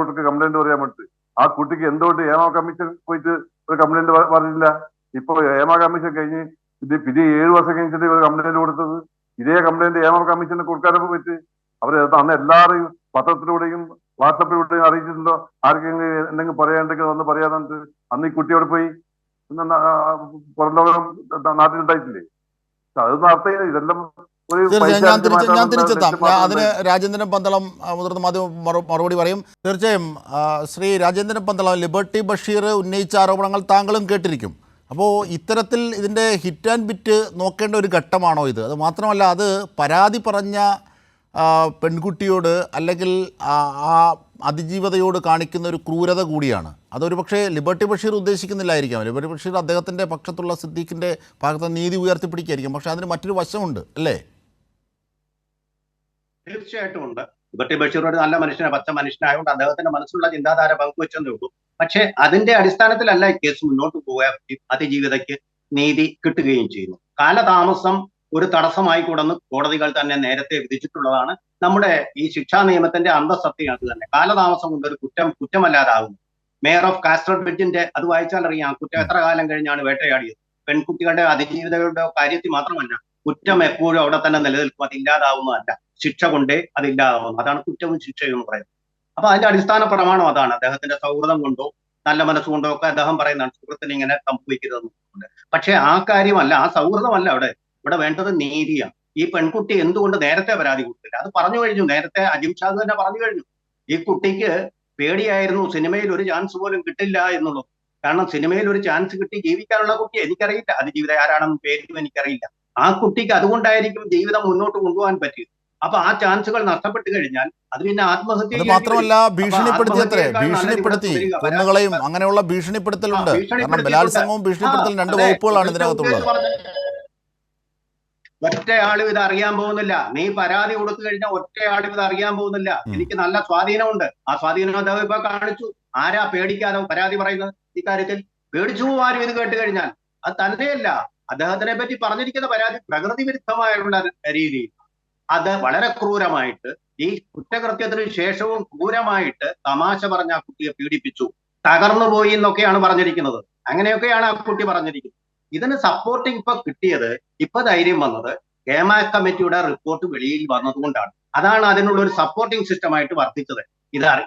പറയാൻ വേണ്ടിട്ട് ആ കുട്ടിക്ക് എന്തുകൊണ്ട് ഹേമ കമ്മീഷൻ പോയിട്ട് ഒരു കംപ്ലൈന്റ് പറഞ്ഞില്ല? ഇപ്പൊ ഹേമ കമ്മീഷൻ കഴിഞ്ഞ് പിന്നെ 7 വർഷം കഴിഞ്ഞിട്ട് ഒരു കംപ്ലൈന്റ് കൊടുത്തത് ഇതേ കംപ്ലൈന്റ് ഹേമ കമ്മീഷന് കൊടുക്കാനൊക്കെ പറ്റി. അവര് അന്ന് എല്ലാവരെയും പത്രത്തിലൂടെയും വാട്സപ്പിലൂടെയും അറിയിച്ചിട്ടുണ്ടോ? ആർക്കെങ്കിലും എന്തെങ്കിലും പറയാണ്ടെങ്കിൽ ഒന്ന് പറയാതെ അന്ന് ഈ കുട്ടി അവിടെ പോയി പുറം ലോകം നാട്ടിലുണ്ടായിട്ടില്ലേ? അതൊന്നും അർത്ഥം ഇതെല്ലാം ഒരു തീർച്ചയായും ഞാൻ തിരിച്ചെത്താം. അതിന് രാജേന്ദ്രൻ പന്തളം മുതിർന്ന മാധ്യമ മറുപടി പറയും. തീർച്ചയായും ശ്രീ രാജേന്ദ്രൻ പന്തളം, ലിബർട്ടി ബഷീർ ഉന്നയിച്ച ആരോപണങ്ങൾ താങ്കളും കേട്ടിരിക്കും. അപ്പോൾ ഇത്തരത്തിൽ ഇതിൻ്റെ ഹിറ്റ് ആൻഡ് ബിറ്റ് നോക്കേണ്ട ഒരു ഘട്ടമാണോ ഇത്? അത് മാത്രമല്ല, അത് പരാതി പറഞ്ഞ പെൺകുട്ടിയോട് അല്ലെങ്കിൽ ആ അതിജീവതയോട് കാണിക്കുന്ന ഒരു ക്രൂരത കൂടിയാണ്. അതൊരു പക്ഷേ ലിബർട്ടി ബഷീർ ഉദ്ദേശിക്കുന്നില്ലായിരിക്കാം. ലിബർട്ടി ബഷീർ അദ്ദേഹത്തിൻ്റെ പക്ഷത്തുള്ള സിദ്ദീഖിൻ്റെ ഭാഗത്ത് നീതി ഉയർത്തിപ്പിടിക്കായിരിക്കും. പക്ഷേ അതിന് മറ്റൊരു വശമുണ്ട് അല്ലേ? തീർച്ചയായിട്ടും ഉണ്ട്. ലിബർട്ടി ബഷീർ ഒരു നല്ല മനുഷ്യനാണ്, പച്ച മനുഷ്യനായതുകൊണ്ട് അദ്ദേഹത്തിന്റെ മനസ്സിലുള്ള ചിന്താധാര പങ്കുവെച്ചെന്നേ ഉള്ളൂ. പക്ഷെ അതിന്റെ അടിസ്ഥാനത്തിലല്ല ഈ കേസ് മുന്നോട്ട് പോവുക. അതിജീവിതയ്ക്ക് നീതി കിട്ടുകയും ചെയ്യുന്നു. കാലതാമസം ഒരു തടസ്സമായിക്കൂടെന്ന് കോടതികൾ തന്നെ നേരത്തെ വിധിച്ചിട്ടുള്ളതാണ്. നമ്മുടെ ഈ ശിക്ഷാ നിയമത്തിന്റെ അന്തഃസത്തയും അത് തന്നെ. കാലതാമസം കൊണ്ട് ഒരു കുറ്റമല്ലാതാകുന്നു. മേയർ ഓഫ് കാസ്ട്രഡ് ബ്രിഡ്ജിന്റെ അത് വായിച്ചാൽ അറിയാം, കുറ്റം എത്ര കാലം കഴിഞ്ഞാണ് വേട്ടയാടിയത്. പെൺകുട്ടികളുടെ അതിജീവിതകളുടെ കാര്യത്തിൽ മാത്രമല്ല, കുറ്റം എപ്പോഴും അവിടെ തന്നെ നിലനിൽക്കും, അത് ഇല്ലാതാവുന്നതല്ല. ശിക്ഷ കൊണ്ടേ അത് ഇല്ലാതാവുന്നു. അതാണ് കുറ്റവും ശിക്ഷയും എന്ന് പറയുന്നത്. അപ്പൊ അതിന്റെ അടിസ്ഥാന പ്രമാണം അതാണ്. അദ്ദേഹത്തിന്റെ സൗഹൃദം കൊണ്ടോ നല്ല മനസ്സുകൊണ്ടോ ഒക്കെ അദ്ദേഹം പറയുന്നതാണ് സുഹൃത്തിന് ഇങ്ങനെ സംഭവിക്കരുതെന്നുണ്ട്. പക്ഷെ ആ കാര്യമല്ല, ആ സൗഹൃദമല്ല ഇവിടെ വേണ്ടത് നീതിയാണ്. ഈ പെൺകുട്ടി എന്തുകൊണ്ട് നേരത്തെ പരാതി കൊടുത്തില്ല? അത് പറഞ്ഞു കഴിഞ്ഞു. നേരത്തെ അജിംഷാദ് തന്നെ പറഞ്ഞു കഴിഞ്ഞു. ഈ കുട്ടിക്ക് പേടിയായിരുന്നു സിനിമയിൽ ഒരു ചാൻസ് പോലും കിട്ടില്ല എന്നുള്ളത്. കാരണം സിനിമയിൽ ഒരു ചാൻസ് കിട്ടി ജീവിക്കാനുള്ള കുട്ടി എനിക്കറിയില്ല, അതിജീവിത ആരാണെന്ന് പേരും എനിക്കറിയില്ല. ആ കുട്ടിക്ക് അതുകൊണ്ടായിരിക്കും ജീവിതം മുന്നോട്ട് കൊണ്ടുപോകാൻ പറ്റിയത്. അപ്പൊ ആ ചാൻസുകൾ നഷ്ടപ്പെട്ടു കഴിഞ്ഞാൽ അത് പിന്നെ ആത്മഹത്യ. അത് മാത്രമല്ല, ഭീഷണിപ്പെടുത്തി കുന്നുകളെയും അങ്ങനെയുള്ള ഭീഷണിപ്പെടുത്തലുണ്ട്. കാരണം ബലാത്സംഗവും ഭീഷണിപ്പെടുത്തലും രണ്ട് വകുപ്പുകളാണ് ഇതിനകത്തുള്ളത്. ഒറ്റയാളും ഇത് അറിയാൻ പോകുന്നില്ല. നീ പരാതി കൊടുത്തു കഴിഞ്ഞാൽ ഒറ്റയാളും ഇത് അറിയാൻ പോകുന്നില്ല. എനിക്ക് നല്ല സ്വാധീനമുണ്ട്. ആ സ്വാധീനം അദ്ദേഹം ഇപ്പൊ കാണിച്ചു. ആരാ പേടിക്കാതെ പരാതി പറയുന്നത്? ഇക്കാര്യത്തിൽ പേടിച്ചു പോവാനും ഇത് കേട്ട് കഴിഞ്ഞാൽ. അത് തന്നെയല്ല, അദ്ദേഹത്തിനെ പറ്റി പറഞ്ഞിരിക്കുന്ന പരാതി പ്രകൃതി വിരുദ്ധമായുള്ള രീതിയിൽ അത് വളരെ ക്രൂരമായിട്ട്, ഈ കുറ്റകൃത്യത്തിന് ശേഷവും ക്രൂരമായിട്ട് തമാശ പറഞ്ഞ ആ കുട്ടിയെ പീഡിപ്പിച്ചു, തകർന്നുപോയി എന്നൊക്കെയാണ് പറഞ്ഞിരിക്കുന്നത്. അങ്ങനെയൊക്കെയാണ് ആ കുട്ടി പറഞ്ഞിരിക്കുന്നത്. ഇതിന് സപ്പോർട്ടിങ് ഇപ്പൊ കിട്ടിയത്, ഇപ്പൊ ധൈര്യം വന്നത് ഹേമ കമ്മിറ്റിയുടെ റിപ്പോർട്ട് വെളിയിൽ വന്നതുകൊണ്ടാണ്. അതാണ് അതിനുള്ള ഒരു സപ്പോർട്ടിങ് സിസ്റ്റമായിട്ട് വർദ്ധിച്ചത്.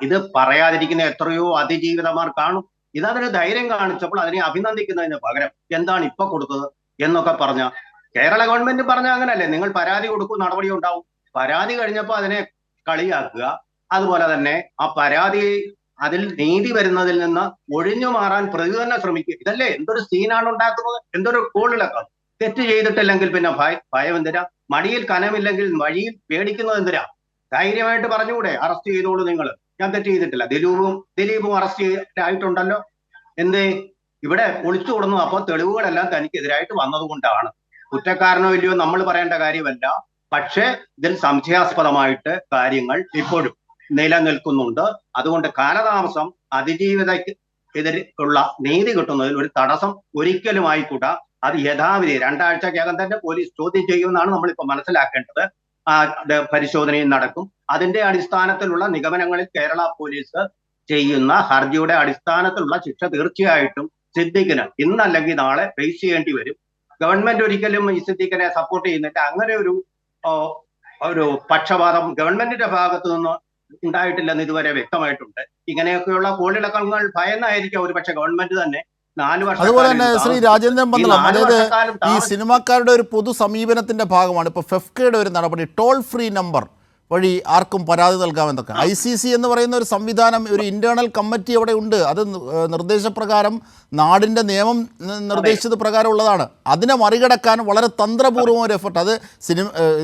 ഇത് പറയാതിരിക്കുന്ന എത്രയോ അതിജീവിതമാർ കാണും. ഇതതിന് ധൈര്യം കാണിച്ചപ്പോൾ അതിനെ അഭിനന്ദിക്കുന്നതിന് പകരം എന്താണ് ഇപ്പൊ കൊടുത്തത് എന്നൊക്കെ പറഞ്ഞ കേരള ഗവൺമെന്റ് പറഞ്ഞ അങ്ങനല്ലേ, നിങ്ങൾ പരാതി കൊടുക്കും, നടപടി ഉണ്ടാവും. പരാതി കഴിഞ്ഞപ്പോൾ അതിനെ കളിയാക്കുക. അതുപോലെ തന്നെ ആ പരാതി അതിൽ നീതി വരുന്നതിൽ നിന്ന് ഒഴിഞ്ഞു മാറാൻ പ്രതി തന്നെ ശ്രമിക്കുക. ഇതല്ലേ എന്തൊരു സീനാണ് ഉണ്ടാക്കുന്നത്, എന്തൊരു കോളിളക്കം. തെറ്റ് ചെയ്തിട്ടില്ലെങ്കിൽ പിന്നെ ഭയം എന്തിനാ? മടിയിൽ കനമില്ലെങ്കിൽ വഴിയിൽ പേടിക്കുന്നത് എന്തിനാ? ധൈര്യമായിട്ട് പറഞ്ഞുകൂടെ, അറസ്റ്റ് ചെയ്തോളൂ നിങ്ങൾ, ഞാൻ തെറ്റ് ചെയ്തിട്ടില്ല. ദിലീപും അറസ്റ്റ് ആയിട്ടുണ്ടല്ലോ. എന്തേ ഇവിടെ ഒളിച്ചു കൊടുന്നു? അപ്പോൾ തെളിവുകളെല്ലാം തനിക്കെതിരായിട്ട് വന്നതുകൊണ്ടാണ്. കുറ്റക്കാരനോ ഇല്ലയോ നമ്മൾ പറയേണ്ട കാര്യമല്ല. പക്ഷേ ഇതിൽ സംശയാസ്പദമായിട്ട് കാര്യങ്ങൾ ഇപ്പോഴും നിലനിൽക്കുന്നുണ്ട്. അതുകൊണ്ട് കാലതാമസം അതിജീവിതയ്ക്ക് എതിരെയുള്ള നീതി കിട്ടുന്നതിൽ ഒരു തടസ്സം ഒരിക്കലും ആയിക്കൂടാ. അത് യഥാവിധി 2 ആഴ്ചക്കകം തന്നെ പോലീസ് ചോദ്യം ചെയ്യുമെന്നാണ് നമ്മളിപ്പോൾ മനസ്സിലാക്കേണ്ടത്. പരിശോധനയും നടക്കും. അതിന്റെ അടിസ്ഥാനത്തിലുള്ള നിഗമനങ്ങളിൽ കേരള പോലീസ് ചെയ്യുന്ന ഹർജിയുടെ അടിസ്ഥാനത്തിലുള്ള ശിക്ഷ തീർച്ചയായിട്ടും സിദ്ദീഖിന് ഇന്നല്ലെങ്കിൽ നാളെ ഫേസ് ചെയ്യേണ്ടി വരും. ഗവൺമെന്റ് ഒരിക്കലും ഈ സിദ്ദീഖിനെ സപ്പോർട്ട് ചെയ്യുന്നില്ല. അങ്ങനെ ഒരു പക്ഷപാതം ഗവൺമെന്റിന്റെ ഭാഗത്തു നിന്ന് ഉണ്ടായിട്ടില്ലെന്ന് ഇതുവരെ വ്യക്തമായിട്ടുണ്ട്. ഇങ്ങനെയൊക്കെയുള്ള കോളിളക്കങ്ങൾ ഭയന്നായിരിക്കും ഒരുപക്ഷെ ഗവൺമെന്റ് തന്നെ 4 വർഷം. അതുപോലെ തന്നെ ശ്രീ രാജേന്ദ്രൻ പന്തളം, അതായത് ഈ സിനിമാക്കാരുടെ ഒരു പൊതു സമീപനത്തിന്റെ ഭാഗമാണ് ഇപ്പോൾ ഫെഫ്കയുടെ ഒരു നടപടി. ടോൾ ഫ്രീ നമ്പർ വഴി ആർക്കും പരാതി നൽകാമെന്നൊക്കെ. ICC എന്ന് പറയുന്ന ഒരു സംവിധാനം, ഒരു ഇന്റേണൽ കമ്മിറ്റി അവിടെ ഉണ്ട്. അത് നിർദ്ദേശപ്രകാരം നാടിൻ്റെ നിയമം നിർദ്ദേശിച്ചത് പ്രകാരം ഉള്ളതാണ്. അതിനെ മറികടക്കാൻ വളരെ തന്ത്രപൂർവ്വം ഒരു എഫർട്ട്. അത്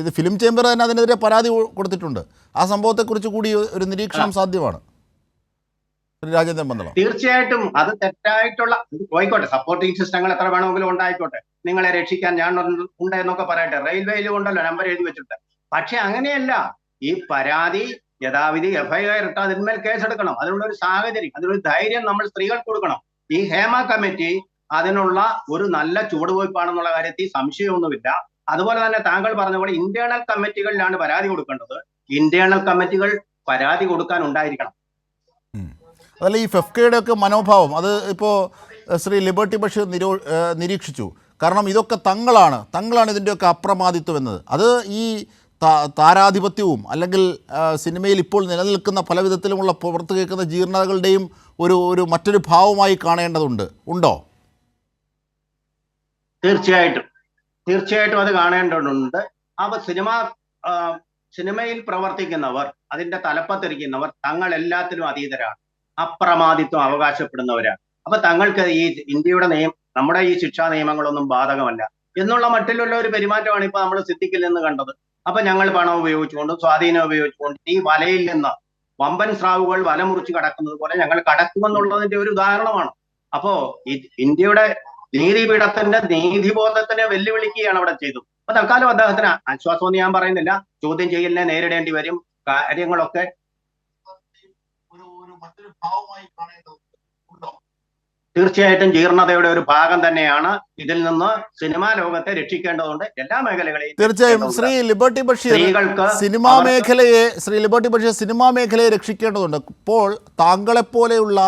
ഇത് ഫിലിം ചേംബർ തന്നെ അതിനെതിരെ പരാതി കൊടുത്തിട്ടുണ്ട്. ആ സംഭവത്തെക്കുറിച്ച് കൂടി ഒരു നിരീക്ഷണം സാധ്യമാണ്. രാജേന്ദ്രൻ പന്തളം, തീർച്ചയായിട്ടും അത് തെറ്റായിട്ടുള്ള പോയിക്കോട്ടെ. സപ്പോർട്ടിംഗ് സിസ്റ്റങ്ങൾ എത്ര വേണമെങ്കിലും ഉണ്ടായിക്കോട്ടെ. നിങ്ങളെ രക്ഷിക്കാൻ ഞാൻ ഉണ്ട് എന്നൊക്കെ പറയട്ടെ. റെയിൽവേയിലും ഉണ്ടല്ലോ നമ്പർ എഴുതി വെച്ചിട്ട്. പക്ഷെ അങ്ങനെയല്ല. ഈ പരാതി യഥാവിധി FIR ഇട്ട് അതിന്മേൽ കേസെടുക്കണം. അതിനുള്ള ഒരു സാഹചര്യം, അതിനൊരു ധൈര്യം നമ്മൾ സ്ത്രീകൾക്ക് കൊടുക്കണം. ഈ ഹേമ കമ്മിറ്റി അതിനുള്ള ഒരു നല്ല ചുവടുവയ്പ്പാണെന്നുള്ള കാര്യത്തിൽ സംശയമൊന്നുമില്ല. അതുപോലെ തന്നെ താങ്കൾ പറഞ്ഞ പോലെ ഇന്റേണൽ കമ്മിറ്റികളിലാണ് പരാതി കൊടുക്കേണ്ടത്. ഇന്റേണൽ കമ്മിറ്റികൾ പരാതി കൊടുക്കാൻ ഉണ്ടായിരിക്കണം. അതല്ല ഈ ഫെഫ്കയുടെ ഒക്കെ മനോഭാവം, അത് ഇപ്പോൾ ശ്രീ ലിബർട്ടി ബഷീർ നിരീക്ഷിച്ചു. കാരണം ഇതൊക്കെ തങ്ങളാണ് ഇതിൻ്റെയൊക്കെ അപ്രമാദിത്വം എന്നത്. അത് ഈ താരാധിപത്യവും അല്ലെങ്കിൽ സിനിമയിൽ ഇപ്പോൾ നിലനിൽക്കുന്ന പല വിധത്തിലുമുള്ള പുറത്തു കേൾക്കുന്ന ജീർണതകളുടെയും ഒരു മറ്റൊരു ഭാവമായി കാണേണ്ടതുണ്ട്. ഉണ്ടോ? തീർച്ചയായിട്ടും അത് കാണേണ്ടതുണ്ട്. അപ്പോൾ സിനിമയിൽ പ്രവർത്തിക്കുന്നവർ, അതിന്റെ തലപ്പത്തിരിക്കുന്നവർ തങ്ങൾ എല്ലാത്തിനും അതീതരാണ്, അപ്രമാദിത്വം അവകാശപ്പെടുന്നവരാണ്. അപ്പൊ തങ്ങൾക്ക് ഈ ഇന്ത്യയുടെ നമ്മുടെ ഈ ശിക്ഷാ നിയമങ്ങളൊന്നും ബാധകമല്ല എന്നുള്ള മട്ടിലുള്ള ഒരു പെരുമാറ്റമാണ് ഇപ്പൊ നമ്മൾ സിദ്ദിഖിൽ നിന്ന് കണ്ടത്. അപ്പൊ ഞങ്ങൾ പണം ഉപയോഗിച്ചുകൊണ്ടും സ്വാധീനം ഉപയോഗിച്ചുകൊണ്ടും ഈ വലയിൽ നിന്ന് വമ്പൻ സ്രാവുകൾ വല മുറിച്ച് കടക്കുന്നത് പോലെ ഞങ്ങൾ കടക്കുമെന്നുള്ളതിന്റെ ഒരു ഉദാഹരണമാണ്. അപ്പോ ഇന്ത്യയുടെ നീതിപീഠത്തിന്റെ നീതിബോധത്തിനെ വെല്ലുവിളിക്കുകയാണ് അവിടെ ചെയ്തത്. അപ്പൊ തൽക്കാലം അദ്ദേഹത്തിന് ആശ്വാസമെന്ന് ഞാൻ പറയുന്നില്ല, ചോദ്യം ചെയ്യലിനെ നേരിടേണ്ടി വരും, കാര്യങ്ങളൊക്കെ മറ്റൊരു ഭാവമായി കാണേണ്ടതുണ്ടോ? തീർച്ചയായിട്ടും ജീർണതയുടെ ഒരു ഭാഗം തന്നെയാണ്. ഇതിൽ നിന്ന് സിനിമാ ലോകത്തെ രക്ഷിക്കേണ്ടതുണ്ട്, എല്ലാ മേഖലകളെയും. തീർച്ചയായും ശ്രീ ലിബർട്ടി ബഷീർ സിനിമാ മേഖലയെ രക്ഷിക്കേണ്ടതുണ്ട്. ഇപ്പോൾ താങ്കളെപ്പോലെയുള്ള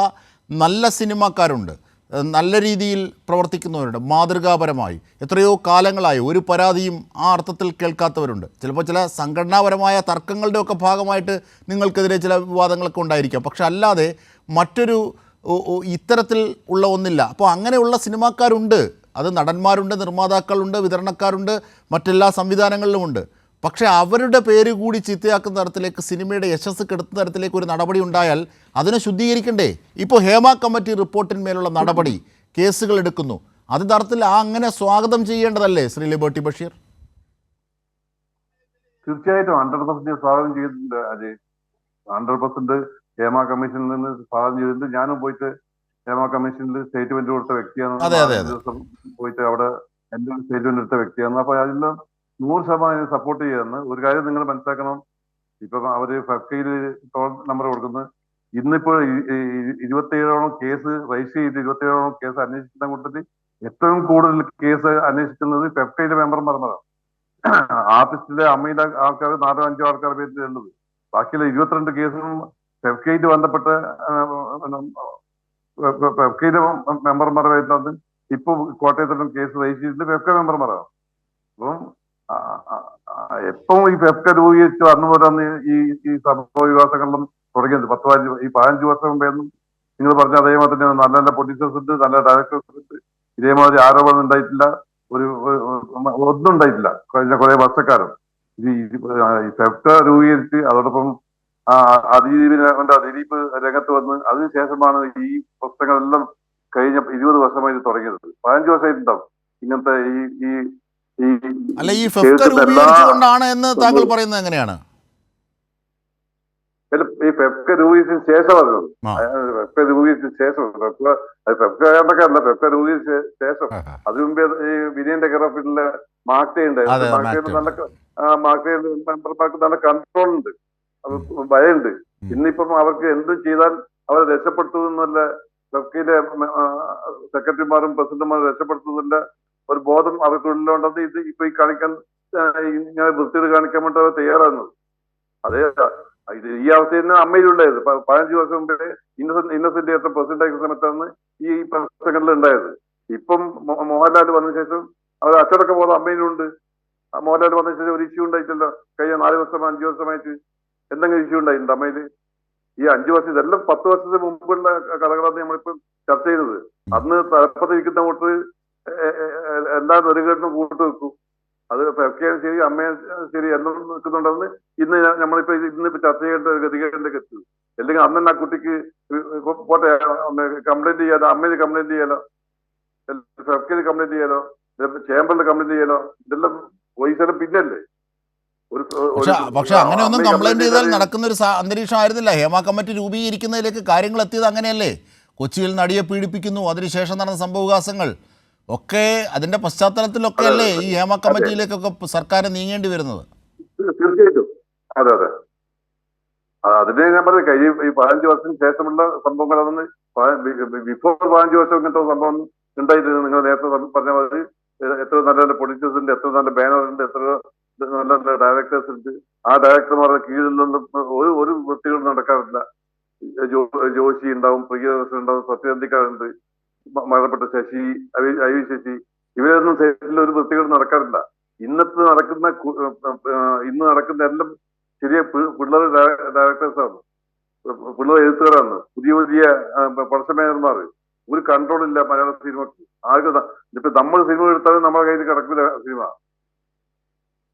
നല്ല സിനിമാക്കാരുണ്ട്, നല്ല രീതിയിൽ പ്രവർത്തിക്കുന്നവരുണ്ട്, മാതൃകാപരമായി എത്രയോ കാലങ്ങളായി ഒരു പരാതിയും ആ അർത്ഥത്തിൽ കേൾക്കാത്തവരുണ്ട്. ചിലപ്പോൾ ചില സംഘടനാപരമായ തർക്കങ്ങളുടെയൊക്കെ ഭാഗമായിട്ട് നിങ്ങൾക്കെതിരെ ചില വിവാദങ്ങളൊക്കെ ഉണ്ടായിരിക്കാം. പക്ഷെ അല്ലാതെ മറ്റൊരു ഇത്തരത്തിൽ ഉള്ള ഒന്നില്ല. അപ്പോൾ അങ്ങനെയുള്ള സിനിമാക്കാരുണ്ട്, അത് നടന്മാരുണ്ട്, നിർമ്മാതാക്കളുണ്ട്, വിതരണക്കാരുണ്ട്, മറ്റെല്ലാ സംവിധാനങ്ങളിലുമുണ്ട്. പക്ഷേ അവരുടെ പേര് കൂടി ചീത്തയാക്കുന്ന തരത്തിലേക്ക്, സിനിമയുടെ യശസ് കെടുത്തുന്ന തരത്തിലേക്ക് ഒരു നടപടി ഉണ്ടായാൽ അതിനെ ശുദ്ധീകരിക്കണ്ടേ? ഇപ്പോൾ ഹേമ കമ്മിറ്റി റിപ്പോർട്ടിന്മേലുള്ള നടപടി, കേസുകൾ എടുക്കുന്നു, അത് തരത്തിൽ അങ്ങനെ സ്വാഗതം ചെയ്യേണ്ടതല്ലേ ശ്രീ ലിബർട്ടി ബഷീർ? തീർച്ചയായിട്ടും 100% സ്വാഗതം ചെയ്തിട്ടുണ്ട് അജയ്. 100% ഹേമ കമ്മീഷനിൽ നിന്ന് സ്വാഗതം ചെയ്തിട്ടുണ്ട്. ഞാനും പോയിട്ട് ഹേമ കമ്മീഷനിൽ സ്റ്റേറ്റ്മെന്റ് കൊടുത്ത വ്യക്തിയാണ്. ദിവസം പോയിട്ട് അവിടെ എന്റെ സ്റ്റേറ്റ്മെന്റ് എടുത്ത വ്യക്തിയാണ്. അപ്പൊ അതിൽ 100% സപ്പോർട്ട് ചെയ്യുന്നു. ഒരു കാര്യം നിങ്ങൾ മനസ്സിലാക്കണം, ഇപ്പൊ അവര് ഫെഫ്കയിൽ നമ്പർ കൊടുക്കുന്നത്, ഇന്നിപ്പോ 27ഓളം കേസ് രജിസ്റ്റർ ചെയ്ത് 27ഓളം കേസ് അന്വേഷിക്കുന്ന കൂട്ടത്തിൽ ഏറ്റവും കൂടുതൽ കേസ് അന്വേഷിക്കുന്നത് ഫെഫ്കയിലെ മെമ്പർമാരാണ്. ആർട്ടിസ്റ്റിലെ അമ്മയിലെ ആൾക്കാർ 4-5 ആൾക്കാർ പേരിലുള്ളത്. ബാക്കിയുള്ള 22 കേസും ഫെഫ്കയിട്ട് ബന്ധപ്പെട്ട ഫെഫ്കയിലെ മെമ്പർമാരായിട്ടാണ് ഇപ്പൊ കോട്ടയത്തിലും കേസ് രജിസ്റ്റർ ചെയ്തിട്ട് ഫെഫ്ക മെമ്പർമാരാണ്. അപ്പം എപ്പം ഈ ഫെഫ്ക രൂപീകരിച്ചു അന്ന് മുതലാണ് ഈ സംഭവ വികാസങ്ങളിലും തുടങ്ങിയത്. 15 വർഷം മുമ്പേന്നും നിങ്ങൾ പറഞ്ഞ അതേമാതിരി തന്നെ നല്ല നല്ല പ്രൊഡ്യൂസേഴ്സ് ഉണ്ട്, നല്ല ഡയറക്ടേഴ്സ് ഉണ്ട്. ഇതേമാതിരി ആരോപണം ഉണ്ടായിട്ടില്ല, ഒന്നും ഉണ്ടായിട്ടില്ല കഴിഞ്ഞ കുറെ വർഷക്കാലം. ഈ ഫെഫ്ക രൂപീകരിച്ച് അതോടൊപ്പം ദിലീപ് രംഗത്ത് വന്ന് അതിനുശേഷമാണ് ഈ പ്രശ്നങ്ങളെല്ലാം കഴിഞ്ഞ 20 വർഷമായി തുടങ്ങിയത്. 15 വർഷമായിട്ടുണ്ടാവും ഇങ്ങനത്തെ ഈ ഫെഫ്ക രൂപീകരിച്ചുകൊണ്ടാണ് എന്ന് താങ്കൾ പറയുന്നത് എങ്ങനെയാണ്? ഈ ഫെഫ്ക രൂപീകരിച്ചതിന് ശേഷം പറഞ്ഞത്, ഫെഫ്ക രൂപീകരിച്ച ശേഷം, ഫെഫ്ക രൂപീകരിച്ച ശേഷം. അതിനു മുമ്പേ ഈ വിനയന്റെ കെയർഓഫിലെ മാർക്കറ്റ് ഉണ്ടായിരുന്നു. മാർക്കറ്റ് മെമ്പർമാർക്ക് നല്ല കൺട്രോൾ ഉണ്ട്, ഭയമുണ്ട്. ഇന്നിപ്പം അവർക്ക് എന്തും ചെയ്താൽ അവരെ രക്ഷപ്പെടുത്തുന്നല്ല, ഫെഫ്കയിലെ സെക്രട്ടറിമാരും പ്രസിഡന്റുമാരും രക്ഷപ്പെടുത്തുന്നതിന്റെ ഒരു ബോധം അവർക്കുള്ളിലുണ്ടെന്ന് ഇത് ഇപ്പൊ ഈ കാണിക്കാൻ, ഇങ്ങനെ വൃത്തിയോട് കാണിക്കാൻ വേണ്ടി അവർ തയ്യാറാകുന്നത്. അതേ ഈ അവസ്ഥ തന്നെ അമ്മയിലുണ്ടായത്. 15 വർഷം മുമ്പേ ഇന്നസെന്റ് എത്ര പ്രസിഡന്റ് ആയിരുന്ന സമയത്താണ് ഈ പ്രശ്നങ്ങളിൽ ഉണ്ടായത്. ഇപ്പം മോഹൻലാൽ വന്ന ശേഷം അവർ അച്ചടക്ക ബോധം അമ്മയിലുണ്ട്. മോഹൻലാൽ വന്ന ശേഷം ഒരു ഇഷ്യൂ ഉണ്ടായിട്ടല്ലോ. കഴിഞ്ഞ 4 വർഷം 5 വർഷമായിട്ട് എന്തെങ്കിലും ഇഷ്യൂ ഉണ്ടായിട്ടുണ്ട് അമ്മയില്? ഈ 5 വർഷം, ഇതെല്ലാം 10 വർഷത്തിന് മുമ്പുള്ള കഥകളാണ് നമ്മളിപ്പോ ചർച്ച ചെയ്തത്. അന്ന് തലപ്പത്തിരിക്കുന്ന കൂട്ട് എല്ലാ നെറുകേടിനും കൂട്ട് വെക്കും. അത് ഫെഫ്കയും ശരി, അമ്മയും ശരി, എല്ലാം നിൽക്കുന്നുണ്ടെന്ന് നമ്മളിപ്പോ ഇന്നിപ്പോ ചർച്ച ചെയ്യേണ്ട ഗതികേടിലേക്ക് എത്തും. അല്ലെങ്കിൽ അന്ന് തന്നെ ആ കുട്ടിക്ക് പോട്ടെ കംപ്ലൈന്റ് ചെയ്യാലോ, അമ്മയിൽ കംപ്ലൈന്റ് ചെയ്യാലോ, ഫെഫ്കയിൽ കംപ്ലൈന്റ് ചെയ്യാലോ, ചേംബറിൽ കംപ്ലൈന്റ് ചെയ്യാലോ, ഇതെല്ലാം വോയിസെല്ലാം പിന്നല്ലേ. പക്ഷെ അങ്ങനെയൊന്നും കംപ്ലൈന്റ് ചെയ്താൽ നടക്കുന്ന ഒരു അന്തരീക്ഷം ആയിരുന്നില്ല. ഹേമ കമ്മിറ്റി രൂപീകരിക്കുന്നതിലേക്ക് കാര്യങ്ങൾ എത്തിയത് അങ്ങനെയല്ലേ? കൊച്ചിയിൽ നടിയെ പീഡിപ്പിക്കുന്നു, അതിനുശേഷം നടന്ന സംഭവവികാസങ്ങൾ ഒക്കെ അതിന്റെ പശ്ചാത്തലത്തിലൊക്കെ അല്ലേ ഈ ഹേമ കമ്മിറ്റിയിലേക്കൊക്കെ സർക്കാർ നീങ്ങേണ്ടി വരുന്നത്? തീർച്ചയായിട്ടും അതെ അതെ. അതിനെ ഞാൻ പറഞ്ഞത് ഈ 15 വർഷത്തിന് ശേഷമുള്ള സംഭവങ്ങൾ, അതൊന്ന് ബിഫോർ 15 വർഷം ഇങ്ങനത്തെ സംഭവം ഉണ്ടായിരുന്നു. നിങ്ങൾ നേരത്തെ പറഞ്ഞ മാതിരി എത്ര നല്ല നല്ല പ്രൊഡ്യൂസേഴ്സ് ഉണ്ട്, എത്ര നല്ല ബാനർ ഉണ്ട്, എത്ര നല്ല നല്ല ഡയറക്ടേഴ്സ് ഉണ്ട്. ആ ഡയറക്ടർമാരുടെ കീഴിൽ നിന്നും ഒരു വൃത്തികളും നടക്കാറില്ല. ജോഷി ഉണ്ടാവും, പ്രിയദർശൻ ഉണ്ടാവും, സത്യനന്ദിക്കാരുണ്ട്, മരണപ്പെട്ട ശശി, ഐ വി ശശി, ഇവരൊന്നും സെറ്റിൽ ഒരു വൃത്തികൾ നടക്കാറില്ല. ഇന്ന് നടക്കുന്ന എല്ലാം ചെറിയ പിള്ളേർ ഡയറക്ടേഴ്സാണ്, പിള്ളേർ എഴുത്തുകാരാണ്, പുതിയ പ്രൊഡക്ഷൻ മാനേജർമാർ. ഒരു കൺട്രോൾ ഇല്ല മലയാള സിനിമക്ക്. ഇപ്പൊ നമ്മൾ സിനിമ എടുത്താലും നമ്മുടെ കയ്യിൽ കിടക്കില്ല സിനിമ.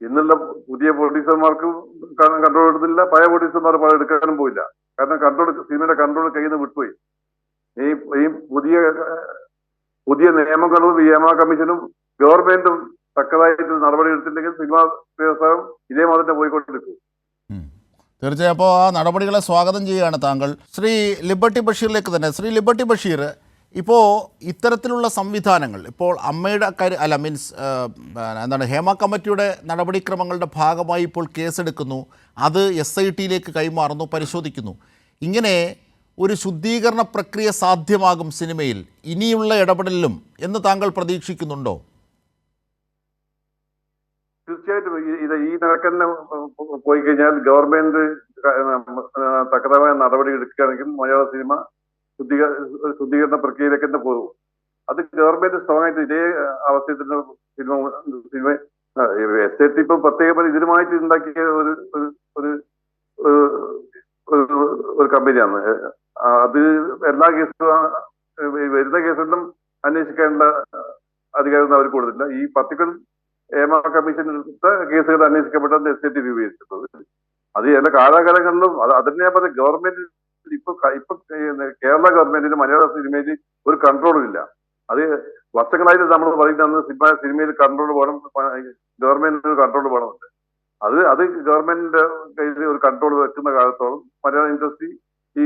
ഇന്നുള്ള പുതിയ പ്രൊഡ്യൂസർമാർക്ക് കൺട്രോൾ എടുത്തില്ല, പഴയ പ്രൊഡ്യൂസർമാർ പഴയ എടുക്കാനും പോയില്ല. കാരണം സിനിമയുടെ കൺട്രോൾ കയ്യിൽ നിന്ന് വിട്ടുപോയി. ഈ പുതിയ നിയമങ്ങളും നിയമ കമ്മീഷനും ഗവൺമെന്റും തക്കതായിട്ട് നടപടി എടുത്തില്ലെങ്കിൽ സിനിമാ വ്യവസായം ഇതേ മാതിരി പോയിക്കൊണ്ടിരിക്കും. തീർച്ചയായും. അപ്പോൾ ആ നടപടികളെ സ്വാഗതം ചെയ്യുകയാണ് താങ്കൾ. ശ്രീ ലിബർട്ടി ബഷീറിലേക്ക് തന്നെ. ശ്രീ ലിബർട്ടി ബഷീർ, ഇപ്പോൾ ഇത്തരത്തിലുള്ള സംവിധാനങ്ങൾ ഇപ്പോൾ അമ്മയുടെ ഹേമ കമ്മിറ്റിയുടെ നടപടിക്രമങ്ങളുടെ ഭാഗമായി ഇപ്പോൾ കേസെടുക്കുന്നു, അത് SIT-യിലേക്ക് കൈമാറുന്നു, പരിശോധിക്കുന്നു. ഇങ്ങനെ ഒരു ശുദ്ധീകരണ പ്രക്രിയ സാധ്യമാകും സിനിമയിൽ ഇനിയുള്ള ഇടപെടലിലും എന്ന് താങ്കൾ പ്രതീക്ഷിക്കുന്നുണ്ടോ? തീർച്ചയായിട്ടും ഈ നിരക്കന്നെ പോയി കഴിഞ്ഞാൽ ഗവൺമെന്റ് തക്കതായ നടപടി എടുക്കുകയാണെങ്കിൽ മലയാള സിനിമ ശുദ്ധീകരണ പ്രക്രിയയിലേക്ക് തന്നെ പോകും. അത് ഗവൺമെന്റ് സ്ട്രോങ് ആയിട്ട് ഇതേ അവസ്ഥയിൽ തന്നെ സിനിമ SIT ഇപ്പൊ പ്രത്യേക ഇതിനുമായിട്ട് ഉണ്ടാക്കിയ ഒരു കമ്പനിയാണ്. അത് എല്ലാ കേസും വരുന്ന കേസെല്ലാം അന്വേഷിക്കാനുള്ള അധികാരം അവർ കൊടുത്തില്ല. ഈ പർട്ടിക്കുലർ ഹേമ കമ്മീഷൻ എടുത്ത കേസുകൾ അന്വേഷിക്കപ്പെട്ടത് SIT രൂപീകരിച്ചിട്ടുള്ളത്. അത് എല്ലാ കാലാകാലങ്ങളിലും അതന്നെ ഞാൻ പറഞ്ഞ ഗവൺമെന്റ് ഇപ്പൊ കേരള ഗവൺമെന്റിന് മലയാള സിനിമയിൽ ഒരു കൺട്രോളും ഇല്ല. അത് വർഷങ്ങളായിട്ട് നമ്മൾ പറയുന്നത് സിനിമയിൽ കൺട്രോൾ വേണം, ഗവൺമെന്റിന് കൺട്രോൾ വേണമെന്നുണ്ട്. അത് ഗവൺമെന്റിന്റെ കയ്യിൽ ഒരു കൺട്രോൾ വെക്കുന്ന കാലത്തോളം മലയാള ഇൻഡസ്ട്രി ഈ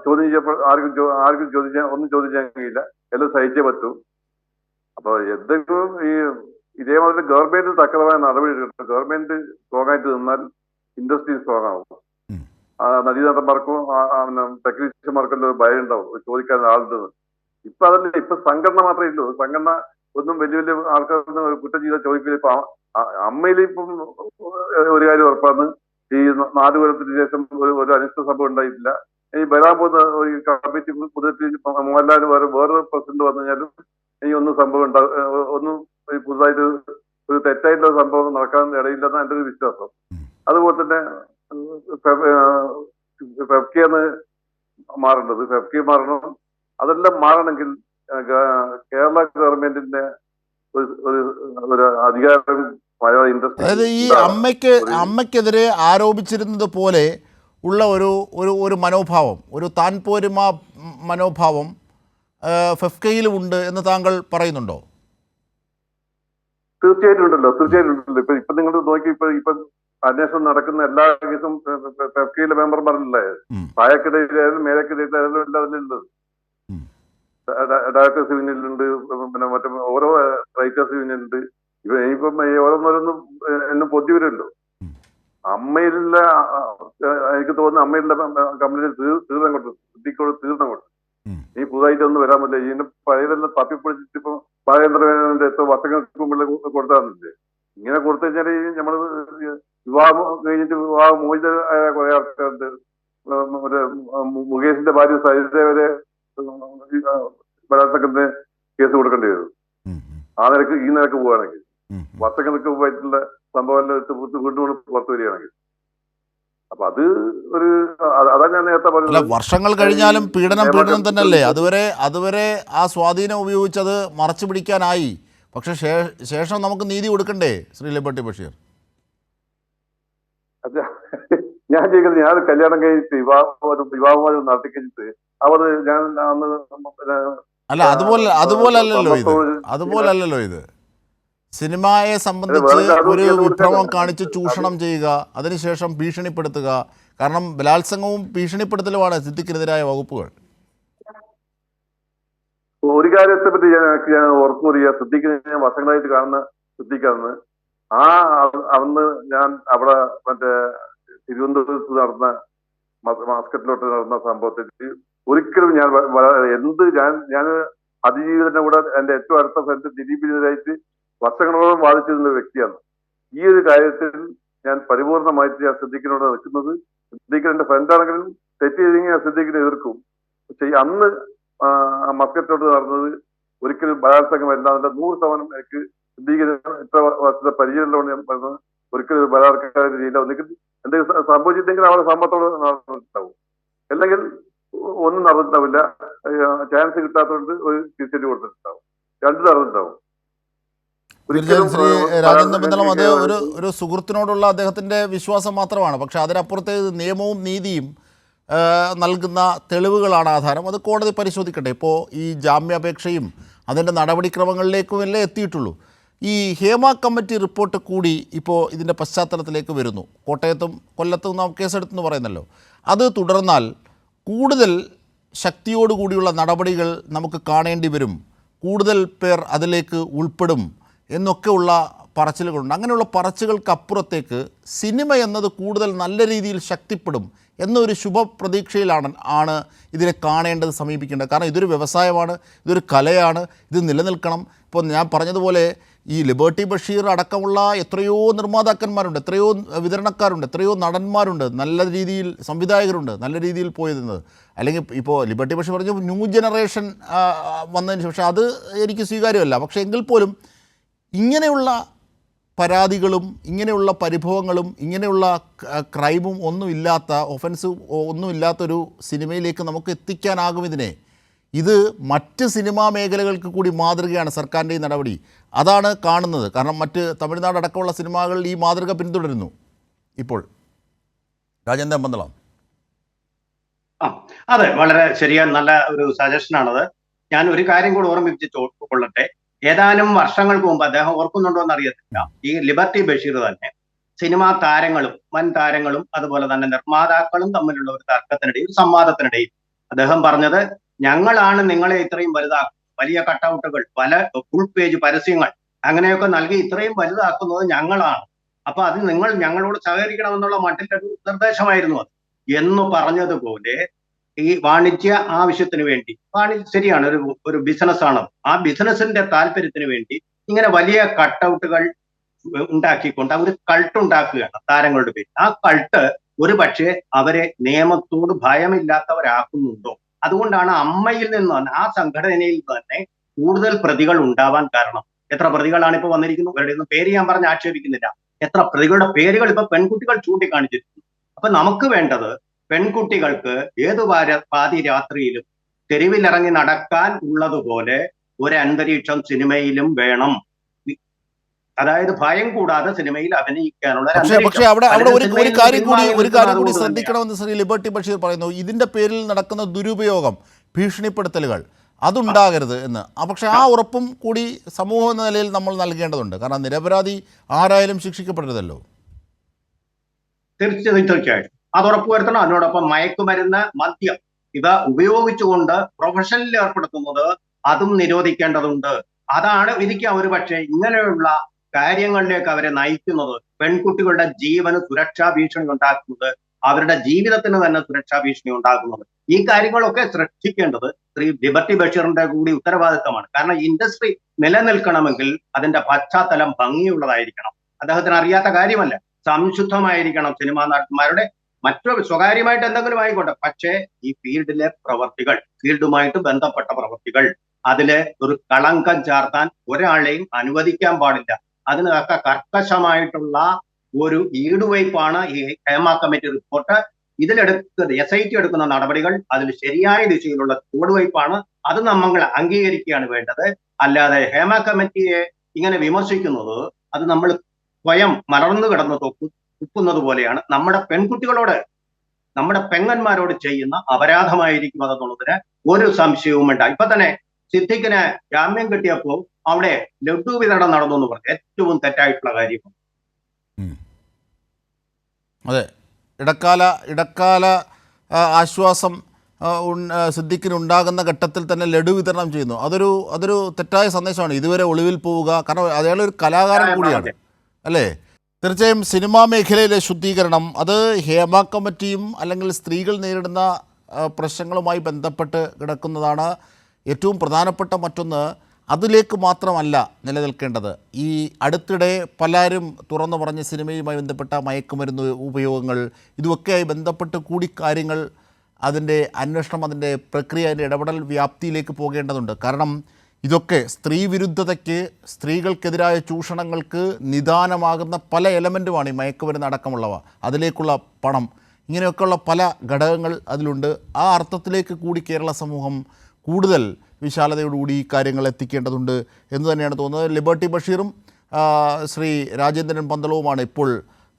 ചോദ്യം ചെയ്യപ്പോൾ ആർക്കും ഒന്നും ചോദിക്കാൻ കഴിയില്ല, എല്ലാം സഹിച്ചേ പറ്റൂ. അപ്പൊ എന്തെങ്കിലും ഇതേമാതിരി ഗവൺമെന്റ് തക്കതായ നടപടി എടുക്കണം. ഗവൺമെന്റ് സ്ട്രോങ് ആയിട്ട് നിന്നാൽ ഇൻഡസ്ട്രി സ്ട്രോങ് ആവും. നടീനടന്മാർക്കും ടെക്നീഷ്യന്മാർക്കെല്ലാം ഒരു ഭയം ഉണ്ടാവും, ചോദിക്കാൻ ആളുണ്ടെന്ന്. ഇപ്പൊ അതല്ല, ഇപ്പൊ സംഘടന മാത്രമേ ഉള്ളൂ. സംഘടന ഒന്നും വലിയ ആൾക്കാരൊന്നും ഒരു കുറ്റം ചെയ്താൽ ചോദിക്കില്ല. ഇപ്പൊ അമ്മയിൽ ഇപ്പം ഒരു കാര്യം ഉറപ്പാണ്, ഈ 4 കൊല്ലത്തിന് ശേഷം ഒരു അനിഷ്ട സംഭവം ഉണ്ടായിട്ടില്ല. ഈ വരാൻ പോകുന്ന ഒരു കമ്മിറ്റി പുതിയ മോഹൻലാൽ വേറൊരു പ്രസിഡന്റ് വന്നു കഴിഞ്ഞാലും ഒന്നും സംഭവം ഒന്നും പുതുതായിട്ട് ഒരു തെറ്റായിട്ടുള്ള സംഭവം നടക്കാൻ ഇടയില്ലെന്നാണ് എൻ്റെ ഒരു വിശ്വാസം. അതുപോലെ തന്നെ ഫെഫ്കയാണ് മാറേണ്ടത്, ഫെഫ്ക മാറണം. അതെല്ലാം മാറണമെങ്കിൽ കേരള ഗവൺമെന്റിന്റെ ഒരു അധികാരം മലയാള ഇൻഡസ്ട്രി, അതായത് ഈ അമ്മയ്ക്കെതിരെ ആരോപിച്ചിരുന്നത് പോലെ ഉള്ള ഒരു മനോഭാവം, ഒരു താൻപോരിമ മനോഭാവം ഫെഫ്കയിലും ഉണ്ട് എന്ന് താങ്കൾ പറയുന്നുണ്ടോ? തീർച്ചയായിട്ടും ഉണ്ടല്ലോ. ഇപ്പൊ നിങ്ങൾ നോക്കി ഇപ്പൊ അന്വേഷണം നടക്കുന്ന എല്ലാ കേസും ഫെഫ്കയിലെ മെമ്പർമാരല്ലേ, താഴെക്കിടയിലായാലും മേലക്കിടയിലായാലും എല്ലാവരും ഉള്ളത്. ഡയറക്ടേഴ്സ് യൂണിയനിലുണ്ട്, പിന്നെ മറ്റേ ഓരോ റൈറ്റേഴ്സ് യൂണിയനുണ്ട്. ഇനിയിപ്പം ഓരോന്നോരോന്നും എന്നെ പൊതി വരുമല്ലോ. അമ്മയിലുള്ള എനിക്ക് തോന്നുന്നു അമ്മയിലുള്ള കമ്പനിയിൽ തീർന്നങ്ങോട്ട് ഈ പുതുതായിട്ടൊന്നും വരാൻ പറ്റില്ല. ഇതിന് പഴയതെല്ലാം തപ്പിപ്പൊളിച്ചിട്ട് ഇപ്പൊ ബാലേന്ദ്രമേനോന്റെ എത്ര വർഷങ്ങൾക്ക് മുമ്പിൽ കൊടുത്താന്നില്ലേ. ഇങ്ങനെ കൊടുത്തു കഴിഞ്ഞാൽ നമ്മള് വിവാഹം കഴിഞ്ഞിട്ട് മോചിതരായ കുറെ ആൾക്കാരുണ്ട്. മറ്റേ മുകേഷിന്റെ ഭാര്യ സരിത വരെ ബലാത്സംഗത്തിന് കേസ് കൊടുക്കേണ്ടി വരും. ഈ നിരക്ക് പോവുകയാണെങ്കിൽ വർഷങ്ങൾക്ക് മുമ്പായിട്ടുള്ള സംഭവം എല്ലാം എടുത്ത് വീണ്ടും പുറത്തു വരികയാണെങ്കിൽ. അപ്പൊ അത് അതാ ഞാൻ നേരത്തെ പറഞ്ഞത്. വർഷങ്ങൾ കഴിഞ്ഞാലും പീഡനം തന്നെയല്ലേ. അതുവരെ ആ സ്വാധീനം ഉപയോഗിച്ചത് മറച്ചു പിടിക്കാനായി. പക്ഷെ ശേഷം നമുക്ക് നീതി കൊടുക്കണ്ടേ ശ്രീ ലിബർട്ടി ബഷീർ? ഞാൻ ചോദിക്കുന്നത്, ഞാൻ കല്യാണം കഴിച്ചിട്ട് വിവാഹം നടത്തിക്കഴിഞ്ഞിട്ട് ഞാൻ അന്ന് അല്ല, അതുപോലല്ലോ ഇത്. സിനിമയെ സംബന്ധിച്ച് ഒരു വിഭ്രമം കാണിച്ച് ചൂഷണം ചെയ്യുക, അതിനുശേഷം ഭീഷണിപ്പെടുത്തുക. കാരണം ബലാത്സംഗവും ഭീഷണിപ്പെടുത്തലുമാണ് സിദ്ദിഖിനെതിരായ വകുപ്പുകൾ. ഒരു കാര്യത്തെ പറ്റി ഞാൻ ഓർക്കുറിയ, സിദ്ദിഖിനെ ഞാൻ വർഷങ്ങളായിട്ട് കാണുന്ന സിദ്ദിഖാണ്. അന്ന് ഞാൻ അവിടെ മറ്റേ തിരുവനന്തപുരത്ത് നടന്ന മാസ്കറ്റിലോട്ട് നടന്ന സംഭവത്തിൽ ഒരിക്കലും ഞാൻ അതിജീവിതന്റെ കൂടെ എന്റെ ഏറ്റവും അടുത്ത ഫ്രണ്ട് ദിലീപിനെതിരായിട്ട് വർഷങ്ങളോളം വാദിച്ചിരുന്ന വ്യക്തിയാണ്. ഈ ഒരു കാര്യത്തിൽ ഞാൻ പരിപൂർണമായിട്ട് ഞാൻ സിദ്ദിഖിനോട് നിൽക്കുന്നത്. സിദ്ദിഖിൻ എന്റെ ഫ്രണ്ടാണെങ്കിലും തെറ്റ് ചെയ്തെങ്കിൽ ഞാൻ സിദ്ദിഖിനെ എതിർക്കും. പക്ഷെ അന്ന് മസ്കറ്റിലോട്ട് നടന്നത് ഒരിക്കലും ബലാത്സംഗം വരുന്ന അതിന്റെ 100% എനിക്ക് സിദ്ദീഖിന് ഇത്ര വർഷത്തെ പരിചയമുള്ളതുകൊണ്ട് ഞാൻ പറയുന്നത് ഒരിക്കലും ഒരു ബലാത്കാരം ചെയ്യില്ല. ഒന്നിക്കൽ എന്തെങ്കിലും സംഭവിച്ചിട്ടെങ്കിൽ അവരുടെ സമ്മത്തോടെ നടന്നിട്ടുണ്ടാവും, അല്ലെങ്കിൽ ഒന്നും നടന്നിട്ടുണ്ടാവില്ല. ചാൻസ് കിട്ടാത്തതുകൊണ്ട് ഒരു തിരിച്ചടി കൊടുത്തിട്ടുണ്ടാവും, രണ്ടു നടന്നിട്ടുണ്ടാവും. തീർച്ചയായും ശ്രീ രാജേന്ദ്ര ബന്ധളം അത് ഒരു സുഹൃത്തിനോടുള്ള അദ്ദേഹത്തിൻ്റെ വിശ്വാസം മാത്രമാണ്. പക്ഷേ അതിനപ്പുറത്തെ നിയമവും നീതിയും നൽകുന്ന തെളിവുകളാണ് ആധാരം. അത് കോടതി പരിശോധിക്കട്ടെ. ഇപ്പോൾ ഈ ജാമ്യാപേക്ഷയും അതിൻ്റെ നടപടിക്രമങ്ങളിലേക്കുമല്ലേ എത്തിയിട്ടുള്ളൂ. ഈ ഹേമ കമ്മിറ്റി റിപ്പോർട്ട് കൂടി ഇപ്പോൾ ഇതിൻ്റെ പശ്ചാത്തലത്തിലേക്ക് വരുന്നു. കോട്ടയത്തും കൊല്ലത്തും നാം കേസെടുത്തെന്ന് പറയുന്നല്ലോ. അത് തുടർന്നാൽ കൂടുതൽ ശക്തിയോടുകൂടിയുള്ള നടപടികൾ നമുക്ക് കാണേണ്ടി വരും, കൂടുതൽ പേർ അതിലേക്ക് ഉൾപ്പെടും എന്നൊക്കെയുള്ള പറച്ചിലുകളുണ്ട്. അങ്ങനെയുള്ള പറച്ചിലുകൾക്കപ്പുറത്തേക്ക് സിനിമ എന്നത് കൂടുതൽ നല്ല രീതിയിൽ ശക്തിപ്പെടും എന്നൊരു ശുഭപ്രതീക്ഷയിലാണ് ഇതിനെ കാണേണ്ടത്, സമീപിക്കേണ്ടത്. കാരണം ഇതൊരു വ്യവസായമാണ്, ഇതൊരു കലയാണ്, ഇത് നിലനിൽക്കണം. ഇപ്പോൾ ഞാൻ പറഞ്ഞതുപോലെ ഈ ലിബർട്ടി ബഷീർ അടക്കമുള്ള എത്രയോ നിർമ്മാതാക്കന്മാരുണ്ട്, എത്രയോ വിതരണക്കാരുണ്ട്, എത്രയോ നടന്മാരുണ്ട്, നല്ല രീതിയിൽ സംവിധായകരുണ്ട്, നല്ല രീതിയിൽ പോയിരുന്നത്. അല്ലെങ്കിൽ ഇപ്പോൾ ലിബർട്ടി ബഷീർ പറഞ്ഞു ന്യൂ ജനറേഷൻ വന്നതിന് ശേഷം, പക്ഷേ അത് എനിക്ക് സ്വീകാര്യമല്ല. പക്ഷേ എങ്കിൽ പോലും ഇങ്ങനെയുള്ള പരാതികളും ഇങ്ങനെയുള്ള പരിഭവങ്ങളും ഇങ്ങനെയുള്ള ക്രൈമും ഒന്നുമില്ലാത്ത, ഒഫൻസ് ഒന്നുമില്ലാത്തൊരു സിനിമയിലേക്ക് നമുക്ക് എത്തിക്കാനാകും ഇതിനെ. ഇത് മറ്റ് സിനിമാ മേഖലകൾക്ക് കൂടി മാതൃകയാണ് സർക്കാരിൻ്റെ ഈ നടപടി. അതാണ് കാണുന്നത്. കാരണം മറ്റ് തമിഴ്നാട് അടക്കമുള്ള സിനിമകൾ ഈ മാതൃക പിന്തുടരുന്നു ഇപ്പോൾ. രാജേന്ദ്രൻ ബന്ധളം. അതെ, വളരെ ശരിയായ നല്ല ഒരു സജഷനാണത്. ഞാൻ ഒരു കാര്യം കൂടി ഓർമ്മിപ്പിച്ച് കൊള്ളട്ടെ. ഏതാനും വർഷങ്ങൾക്ക് മുമ്പ്, അദ്ദേഹം ഓർക്കുന്നുണ്ടോ എന്ന് അറിയത്തില്ല, ഈ ലിബർട്ടി ബഷീർ തന്നെ സിനിമാ താരങ്ങളും വൻ താരങ്ങളും അതുപോലെ തന്നെ നിർമ്മാതാക്കളും തമ്മിലുള്ള ഒരു തർക്കത്തിനിടയിൽ, സംവാദത്തിനിടയിൽ അദ്ദേഹം പറഞ്ഞത്, ഞങ്ങളാണ് നിങ്ങളെ ഇത്രയും വലുതാക്കുന്നത്, വലിയ കട്ടൗട്ടുകൾ, പല ഫുൾ പേജ് പരസ്യങ്ങൾ അങ്ങനെയൊക്കെ നൽകി ഇത്രയും വലുതാക്കുന്നത് ഞങ്ങളാണ്. അപ്പൊ അത് നിങ്ങൾ ഞങ്ങളോട് സഹകരിക്കണമെന്നുള്ള മട്ടിലൊരു നിർദ്ദേശമായിരുന്നു അത് എന്ന് പറഞ്ഞതുപോലെ ഈ വാണിജ്യ ആവശ്യത്തിന് വേണ്ടി, ശരിയാണ്, ഒരു ബിസിനസ്സാണ്, ആ ബിസിനസിന്റെ താല്പര്യത്തിന് വേണ്ടി ഇങ്ങനെ വലിയ കട്ടൗട്ടുകൾ ഉണ്ടാക്കിക്കൊണ്ട് ഒരു കൾട്ട് ഉണ്ടാക്കുകയാണ് താരങ്ങളുടെ പേര്. ആ കൾട്ട് ഒരു പക്ഷേ അവരെ നിയമത്തോട് ഭയമില്ലാത്തവരാക്കുന്നുണ്ടോ? അതുകൊണ്ടാണ് അമ്മയിൽ നിന്ന് തന്നെ, ആ സംഘടനയിൽ തന്നെ കൂടുതൽ പ്രതികൾ ഉണ്ടാവാൻ കാരണം. എത്ര പ്രതികളാണ് ഇപ്പൊ വന്നിരിക്കുന്നത്? അവരുടെ ഒന്നും പേര് ഞാൻ പറഞ്ഞ് ആക്ഷേപിക്കുന്നില്ല. എത്ര പ്രതികളുടെ പേരുകൾ ഇപ്പൊ പെൺകുട്ടികൾ ചൂണ്ടിക്കാണിച്ചിരിക്കുന്നു. അപ്പൊ നമുക്ക് വേണ്ടത് പെൺകുട്ടികൾക്ക് ഏതു പാതിരാത്രിയിലും തെരുവിലിറങ്ങി നടക്കാൻ ഉള്ളതുപോലെ ഒരു അന്തരീക്ഷം സിനിമയിലും വേണം. അതായത് ഭയം കൂടാതെ സിനിമയിൽ അഭിനയിക്കാനുള്ള. പക്ഷേ അവിടെ ഒരു കാര്യം കൂടി ശ്രദ്ധിക്കണമെന്ന് ശ്രീ ലിബർട്ടി ബഷീർ പറയുന്നു. ഇതിന്റെ പേരിൽ നടക്കുന്ന ദുരുപയോഗം, ഭീഷണിപ്പെടുത്തലുകൾ അതുണ്ടാകരുത് എന്ന്. പക്ഷേ ആ ഉറപ്പും കൂടി സമൂഹം എന്ന നിലയിൽ നമ്മൾ നൽകേണ്ടതുണ്ട്. കാരണം നിരപരാധി ആരായാലും ശിക്ഷിക്കപ്പെടരുതല്ലോ. തീർച്ചയായിട്ടും അത് ഉറപ്പുവരുത്തണം. അതിനോടൊപ്പം മയക്കുമരുന്ന്, മദ്യം ഇവ ഉപയോഗിച്ചുകൊണ്ട് പ്രൊഫഷനിൽ ഏർപ്പെടുത്തുന്നത് അതും നിരോധിക്കേണ്ടതുണ്ട്. അതാണ് എനിക്ക് ഒരു പക്ഷേ ഇങ്ങനെയുള്ള കാര്യങ്ങളിലേക്ക് അവരെ നയിക്കുന്നത്, പെൺകുട്ടികളുടെ ജീവന് സുരക്ഷാ ഭീഷണി ഉണ്ടാക്കുന്നത്, അവരുടെ ജീവിതത്തിന് തന്നെ സുരക്ഷാ ഭീഷണി ഉണ്ടാക്കുന്നത്. ഈ കാര്യങ്ങളൊക്കെ ശ്രദ്ധിക്കേണ്ടത് ശ്രീ ലിബർട്ടി ബഷീറിന്റെ കൂടി ഉത്തരവാദിത്തമാണ്. കാരണം ഇൻഡസ്ട്രി നിലനിൽക്കണമെങ്കിൽ അതിന്റെ പശ്ചാത്തലം ഭംഗിയുള്ളതായിരിക്കണം. അദ്ദേഹത്തിന് അറിയാത്ത കാര്യമല്ല, സംശുദ്ധമായിരിക്കണം സിനിമാ നടന്മാരുടെ. മറ്റൊരു സ്വകാര്യമായിട്ട് എന്തെങ്കിലും ആയിക്കോട്ടെ, പക്ഷേ ഈ ഫീൽഡിലെ പ്രവർത്തികൾ, ഫീൽഡുമായിട്ട് ബന്ധപ്പെട്ട പ്രവർത്തികൾ, അതില് ഒരു കളങ്കം ചാർത്താൻ ഒരാളെയും അനുവദിക്കാൻ പാടില്ല. അതിനൊക്കെ കർക്കശമായിട്ടുള്ള ഒരു ഈടുവയ്പാണ് ഈ ഹേമ കമ്മിറ്റി റിപ്പോർട്ട്. ഇതിലെടുക്കുന്ന SIT എടുക്കുന്ന നടപടികൾ അതിൽ ശരിയായ ദിശയിലുള്ള ചുവടുവയ്പാണ്. അത് നമ്മൾ അംഗീകരിക്കുകയാണ് വേണ്ടത്. അല്ലാതെ ഹേമ കമ്മിറ്റിയെ ഇങ്ങനെ വിമർശിക്കുന്നത് അത് നമ്മൾ സ്വയം മലർന്നു കിടന്ന് തുപ്പുന്നത് പോലെയാണ്. നമ്മുടെ പെൺകുട്ടികളോട്, നമ്മുടെ പെങ്ങന്മാരോട് ചെയ്യുന്ന അപരാധമായിരിക്കും അതെന്നുള്ളതിന് ഒരു സംശയവും വേണ്ട. ഇപ്പൊ തന്നെ സിദ്ദീഖിന് ജാമ്യം കിട്ടിയപ്പോൾ അവിടെ ലഡ്ഡു വിതരണം നടന്നു എന്ന് പറഞ്ഞു. ഏറ്റവും തെറ്റായിട്ടുള്ള കാര്യം. അതെ, ഇടക്കാല ആശ്വാസം സിദ്ദീഖിന് ഉണ്ടാകുന്ന ഘട്ടത്തിൽ തന്നെ ലഡു വിതരണം ചെയ്യുന്നു. അതൊരു തെറ്റായ സന്ദേശമാണ്. ഇതുവരെ ഒളിവിൽ പോവുക. കാരണം അയാളൊരു കലാകാരൻ കൂടിയാണ്, അല്ലേ? തീർച്ചയായും സിനിമാ മേഖലയിലെ ശുദ്ധീകരണം അത് ഹേമ കമ്മിറ്റിയും അല്ലെങ്കിൽ സ്ത്രീകൾ നേരിടുന്ന പ്രശ്നങ്ങളുമായി ബന്ധപ്പെട്ട് കിടക്കുന്നതാണ്. ഏറ്റവും പ്രധാനപ്പെട്ട മറ്റൊന്ന്, അതിലേക്ക് മാത്രമല്ല നിലനിൽക്കേണ്ടത്. ഈ അടുത്തിടെ പലരും തുറന്നു പറഞ്ഞ സിനിമയുമായി ബന്ധപ്പെട്ട മയക്കുമരുന്ന് ഉപയോഗങ്ങൾ, ഇതുമൊക്കെയായി ബന്ധപ്പെട്ട് കൂടി കാര്യങ്ങൾ, അതിൻ്റെ അന്വേഷണം, അതിൻ്റെ പ്രക്രിയ, അതിൻ്റെ ഇടപെടൽ വ്യാപ്തിയിലേക്ക് പോകേണ്ടതുണ്ട്. കാരണം ഇതൊക്കെ സ്ത്രീ വിരുദ്ധതയ്ക്ക്, സ്ത്രീകൾക്കെതിരായ ചൂഷണങ്ങൾക്ക് നിദാനമാകുന്ന പല എലമെൻറ്റുമാണ് ഈ മയക്കുമരുന്ന് അടക്കമുള്ളവ. അതിലേക്കുള്ള പണം, ഇങ്ങനെയൊക്കെയുള്ള പല ഘടകങ്ങൾ അതിലുണ്ട്. ആ അർത്ഥത്തിലേക്ക് കൂടി കേരള സമൂഹം കൂടുതൽ വിശാലതയോടുകൂടി ഈ കാര്യങ്ങൾ എത്തിക്കേണ്ടതുണ്ട് എന്ന് തന്നെയാണ് തോന്നുന്നത്. ലിബർട്ടി ബഷീറും ശ്രീ രാജേന്ദ്രൻ പന്തളവുമാണ് ഇപ്പോൾ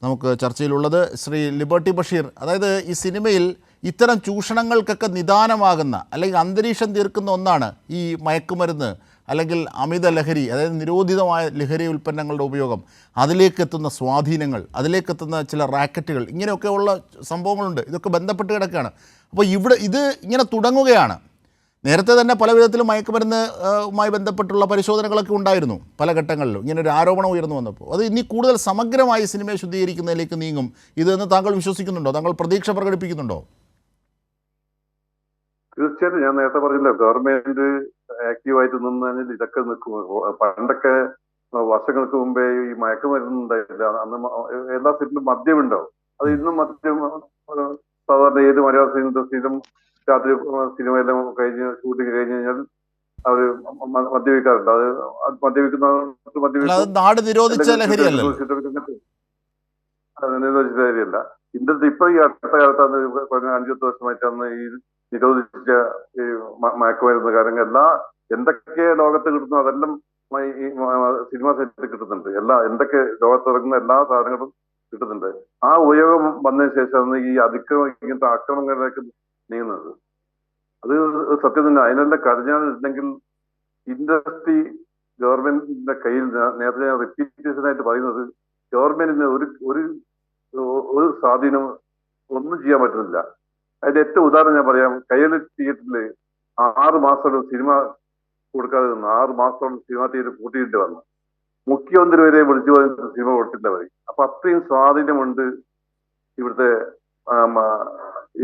നമുക്ക് ചർച്ചയിലുള്ളത്. ശ്രീ ലിബർട്ടി ബഷീർ, അതായത് ഈ സിനിമയിൽ ഇത്തരം ചൂഷണങ്ങൾക്കൊക്കെ നിദാനമാകുന്ന അല്ലെങ്കിൽ അന്തരീക്ഷം തീർക്കുന്ന ഒന്നാണ് ഈ മയക്കുമരുന്ന് അല്ലെങ്കിൽ അമിത ലഹരി, അതായത് നിരോധിതമായ ലഹരി ഉൽപ്പന്നങ്ങളുടെ ഉപയോഗം, അതിലേക്കെത്തുന്ന സ്വാധീനങ്ങൾ, അതിലേക്കെത്തുന്ന ചില റാക്കറ്റുകൾ, ഇങ്ങനെയൊക്കെയുള്ള സംഭവങ്ങളുണ്ട്. ഇതൊക്കെ ബന്ധപ്പെട്ട് കിടക്കുകയാണ്. അപ്പോൾ ഇത് ഇങ്ങനെ തുടങ്ങുകയാണ്. നേരത്തെ തന്നെ പല വിധത്തിലും മയക്കുമരുന്നുമായി ബന്ധപ്പെട്ടുള്ള പരിശോധനകളൊക്കെ ഉണ്ടായിരുന്നു പല ഘട്ടങ്ങളിലും. ഇങ്ങനെ ഒരു ആരോപണം ഉയർന്നു വന്നപ്പോൾ അത് ഇനി കൂടുതൽ സമഗ്രമായി സിനിമയെ ശുദ്ധീകരിക്കുന്നതിലേക്ക് നീങ്ങും ഇതെന്ന് താങ്കൾ വിശ്വസിക്കുന്നുണ്ടോ? താങ്കൾ പ്രതീക്ഷ പ്രകടിപ്പിക്കുന്നുണ്ടോ? തീർച്ചയായിട്ടും. ഞാൻ നേരത്തെ പറഞ്ഞില്ല, ഗവൺമെന്റ് ആക്റ്റീവായിട്ട് നിന്നാൽ ഇതൊക്കെ നിൽക്കും. പണ്ടൊക്കെ വർഷങ്ങൾക്ക് മുമ്പേ ഈ മയക്കുമരുന്ന് ഉണ്ടായില്ല. അന്ന് എല്ലാ സീറ്റിലും മദ്യം ഉണ്ടാവും. അത് ഇന്നും മദ്യം സാധാരണ ഏത് മലയാള സിനിമ രാത്രി സിനിമയെല്ലാം കഴിഞ്ഞ് ഷൂട്ടിങ് കഴിഞ്ഞ് കഴിഞ്ഞാൽ അവര് മദ്യപിക്കാറുണ്ട്. അത് മദ്യപിക്കുന്ന നാട് നിരോധിച്ച ലഹരിയല്ല. നിരോധിച്ച ലഹരിയല്ല. ഇന്ത്യത്തിൽ ഇപ്പൊ ഈ അടുത്ത കാലത്താണ് 5-10 വർഷമായിട്ടാണ് ഈ നിരോധിച്ച ഈ മയക്കുമരുന്ന് കാര്യങ്ങൾ എന്തൊക്കെ ലോകത്ത് കിട്ടുന്നു അതെല്ലാം ഈ സിനിമ സെറ്റിൽ കിട്ടുന്നുണ്ട്. എന്തൊക്കെ ലോകത്തിറങ്ങുന്ന എല്ലാ സാധനങ്ങളും കിട്ടുന്നുണ്ട്. ആ ഉപയോഗം വന്നതിന് ശേഷമാണ് ഈ ഇങ്ങനത്തെ ആക്രമണങ്ങളിലേക്ക് നീങ്ങുന്നത്. അത് സത്യം തന്നെ. അതിനെല്ലാം കഴിഞ്ഞാൽ ഇൻഡസ്ട്രി ഗവൺമെന്റിന്റെ കയ്യിൽ, നേരത്തെ ഞാൻ റിപ്പീറ്റേഷനായിട്ട് പറയുന്നത്, ഗവൺമെന്റിന് ഒരു സ്വാധീനം ഒന്നും ചെയ്യാൻ പറ്റുന്നില്ല. അതിന്റെ ഏറ്റവും ഉദാഹരണം ഞാൻ പറയാം. കൈരളി തിയേറ്ററിൽ 6 മാസത്തോളം സിനിമ കൊടുക്കാതെ നിന്ന് 6 മാസത്തോളം സിനിമ തിയേറ്റർ പൂട്ടിയിട്ട് വന്നു. മുഖ്യമന്ത്രി വരെ വിളിച്ചു പോയിട്ട് സിനിമ കൊടുത്തില്ല അവർ. അപ്പൊ അത്രയും സ്വാധീനമുണ്ട് ഇവിടുത്തെ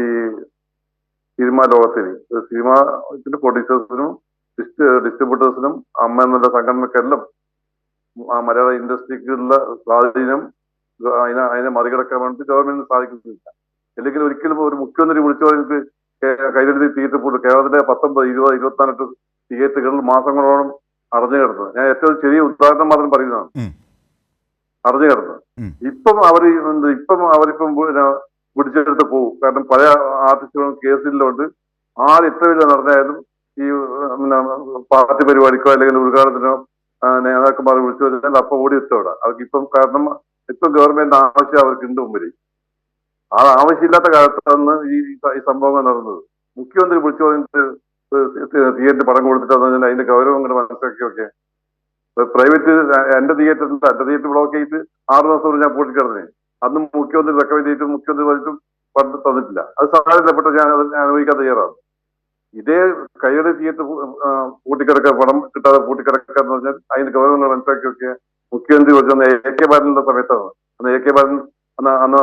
ഈ സിനിമാ ലോകത്തിന്. സിനിമത്തിന്റെ പ്രൊഡ്യൂസേഴ്സിനും ഡിസ്ട്രിബ്യൂട്ടേഴ്സിനും അമ്മ എന്നുള്ള സംഘടനക്കെല്ലാം മലയാള ഇൻഡസ്ട്രിക്കുള്ള സ്വാധീനം അതിനെ മറികടക്കാൻ വേണ്ടി ഗവൺമെന്റിന് സാധിക്കുന്നില്ല. അല്ലെങ്കിൽ ഒരിക്കലും ഒരു മുഖ്യമന്ത്രി വിളിച്ചു പറഞ്ഞിട്ട് കൈരളി തിയേറ്റർ പോലും കേരളത്തിലെ 19, 20, 24 തിയേറ്ററുകളിൽ മാസങ്ങളോളം അടഞ്ഞു കിടന്നത്. ഞാൻ ഏറ്റവും ചെറിയ ഉദാഹരണം മാത്രം പറയുന്നതാണ്. അടഞ്ഞു കിടന്നത്. ഇപ്പം അവരിപ്പം പിടിച്ചെടുത്ത് പോകും. കാരണം പല ആർട്ടിസ്റ്റുകളും കേസിലുണ്ട്. എത്ര വലിയ നടന്നായാലും ഈ പാർട്ടി പരിപാടിക്കോ അല്ലെങ്കിൽ ഉദ്ഘാടനത്തിനോ നേതാക്കന്മാർ വിളിച്ചു കഴിഞ്ഞാൽ അപ്പൊ ഓടി എത്തോടെ അവർക്ക് ഇപ്പം. കാരണം ഇപ്പം ഗവൺമെന്റ് ആവശ്യം അവർക്കുണ്ട് മുമ്പിൽ. ആ ആവശ്യമില്ലാത്ത കാലത്താണ് ഈ സംഭവങ്ങൾ നടന്നത്. മുഖ്യമന്ത്രി വിളിച്ചു പറഞ്ഞിട്ട് തിയേറ്റർ പടം കൊടുത്തിട്ട് അതിന്റെ ഗൗരവം കൊണ്ട് മനസ്സിലാക്കിയൊക്കെ. പ്രൈവറ്റ് എന്റെ തിയേറ്റർ ബ്ലോക്ക് ചെയ്തിട്ട് 6 മാസം ഞാൻ പൂട്ടിക്കിടന്നേ. അന്നും മുഖ്യമന്ത്രി റെക്കമെൻഡ് ചെയ്തിട്ടും മുഖ്യമന്ത്രി പറഞ്ഞിട്ടും പണ്ട് തന്നിട്ടില്ല. അത് സാധാരണപ്പെട്ട ഞാൻ അനുഭവിക്കാൻ തയ്യാറാണ്. ഇതേ കൈരളി തിയേറ്റർ പൂട്ടിക്കിടക്കാൻ, പണം കിട്ടാതെ പൂട്ടിക്കിടക്കുക എന്ന് പറഞ്ഞാൽ അതിന്റെ ഗൗരവങ്ങൾ മനസ്സിലാക്കിയൊക്കെ മുഖ്യമന്ത്രി വിളിച്ചത് AK ബാലന്റെ സമയത്താണ്. അന്ന് AK ബാലൻ അന്ന്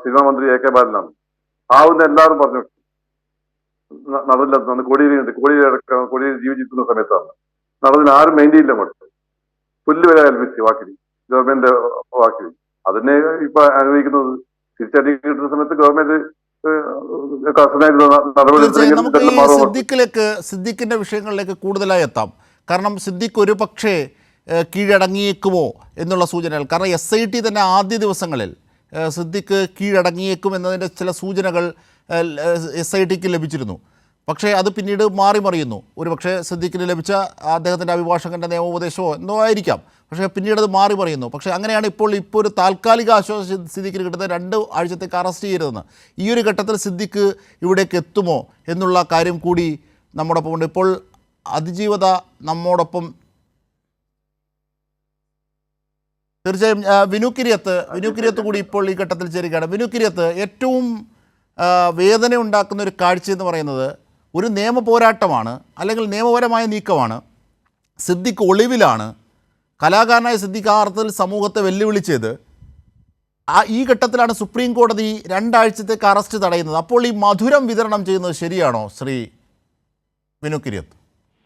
സിനിമാ മന്ത്രി AK ബാലനാണ്. എല്ലാവരും പറഞ്ഞു നടന്നില്ല. അന്ന് കോടിയേരി ജീവിച്ചിരിക്കുന്ന സമയത്താണ് നടന്നില്ല. ആരും മെയിൻ ചെയ്യില്ല. അങ്ങോട്ട് പുല്ലുവരെ കൽപ്പിച്ച് വാക്കിൽ, ഗവൺമെന്റ് വാക്കിൽ. അതിനെ ഇപ്പൊ അനുഭവിക്കുന്നത്. തിരിച്ചടി കിട്ടുന്ന സമയത്ത് ഗവൺമെന്റ് നമുക്ക് ഈ സിദ്ദിഖിന്റെ വിഷയങ്ങളിലേക്ക് കൂടുതലായി എത്താം. കാരണം സിദ്ദിഖ് ഒരു പക്ഷേ കീഴടങ്ങിയേക്കുമോ എന്നുള്ള സൂചനകൾ. കാരണം SIT തന്നെ ആദ്യ ദിവസങ്ങളിൽ സിദ്ദിഖ് കീഴടങ്ങിയേക്കും എന്നതിൻ്റെ ചില സൂചനകൾ SITക്ക് ലഭിച്ചിരുന്നു. പക്ഷേ അത് പിന്നീട് മറിയുന്നു. ഒരു പക്ഷേ സിദ്ദിഖിന് ലഭിച്ച അദ്ദേഹത്തിൻ്റെ അഭിഭാഷകൻ്റെ നിയമോപദേശമോ എന്തോ ആയിരിക്കാം. പക്ഷേ പിന്നീട് അത് മറിയുന്നു. പക്ഷേ അങ്ങനെയാണ് ഇപ്പോൾ ഒരു താൽക്കാലിക ആശ്വാസം സിദ്ദിഖിന് കിട്ടുന്നത്. 2 ആഴ്ചത്തേക്ക് അറസ്റ്റ് ചെയ്യരുതെന്ന്. ഈ ഒരു ഘട്ടത്തിൽ സിദ്ദിഖ് ഇവിടേക്ക് എത്തുമോ എന്നുള്ള കാര്യം കൂടി നമ്മോടൊപ്പം ഉണ്ട്. ഇപ്പോൾ അതിജീവത നമ്മോടൊപ്പം. തീർച്ചയായും വിനു കിരിയത്ത് കൂടി ഇപ്പോൾ ഈ ഘട്ടത്തിൽ ചേരുകയാണ്. വിനു കിരിയത്ത്, ഏറ്റവും വേദന ഉണ്ടാക്കുന്ന ഒരു കാഴ്ച എന്ന് പറയുന്നത് ഒരു നിയമ പോരാട്ടമാണ്, അല്ലെങ്കിൽ നിയമപരമായ നീക്കമാണ്. സിദ്ദിഖ് ഒളിവിലാണ്. കലാകാരനായ സിദ്ദിഖ് ആ അർത്ഥത്തിൽ സമൂഹത്തെ വെല്ലുവിളിച്ചത്. ഈ ഘട്ടത്തിലാണ് സുപ്രീം കോടതി 2 ആഴ്ചത്തേക്ക് അറസ്റ്റ് തടയുന്നത്. അപ്പോൾ ഈ മധുരം വിതരണം ചെയ്യുന്നത് ശരിയാണോ ശ്രീ വിനു കിരിയത്ത്?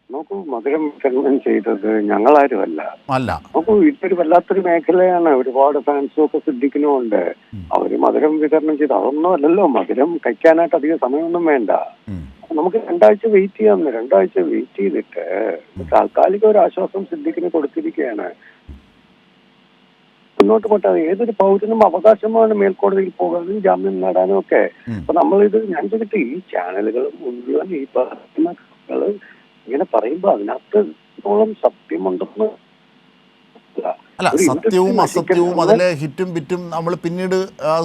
നോക്കൂ, മധുരം വിതരണം ചെയ്തത് ഞങ്ങളാരുമല്ല. നോക്കൂ, ഇതൊരു വല്ലാത്തൊരു മേഖലയാണ്. ഒരുപാട് ഫാൻസും ഒക്കെ സിദ്ദിഖിനും ഉണ്ട്. അവര് മധുരം വിതരണം ചെയ്ത് അതൊന്നും അല്ലല്ലോ. മധുരം കഴിക്കാനായിട്ട് അധികം സമയമൊന്നും വേണ്ട. നമുക്ക് 2 ആഴ്ച വെയിറ്റ് ചെയ്യാമെന്ന്. 2 ആഴ്ച വെയിറ്റ് ചെയ്തിട്ട് താൽക്കാലിക ഒരു ആശ്വാസം സിദ്ദിഖിന് കൊടുത്തിരിക്കുകയാണ്. മുന്നോട്ട് പോട്ടെ. ഏതൊരു പൗരനും അവകാശമാണ് മേൽക്കോടതിയിൽ പോകാനും ജാമ്യം നേടാനും ഒക്കെ. അപ്പൊ നമ്മളിത് ഞാൻ ചോദിക്കട്ടെ, ഈ ചാനലുകൾ മുഴുവൻ ഈ പറയുന്ന ഇങ്ങനെ പറയുമ്പോ അതിനകത്തോളം സത്യമുണ്ടെന്ന് അല്ല, സത്യവും അസത്യവും അതിലെ ഹിറ്റും ബിറ്റും നമ്മൾ പിന്നീട്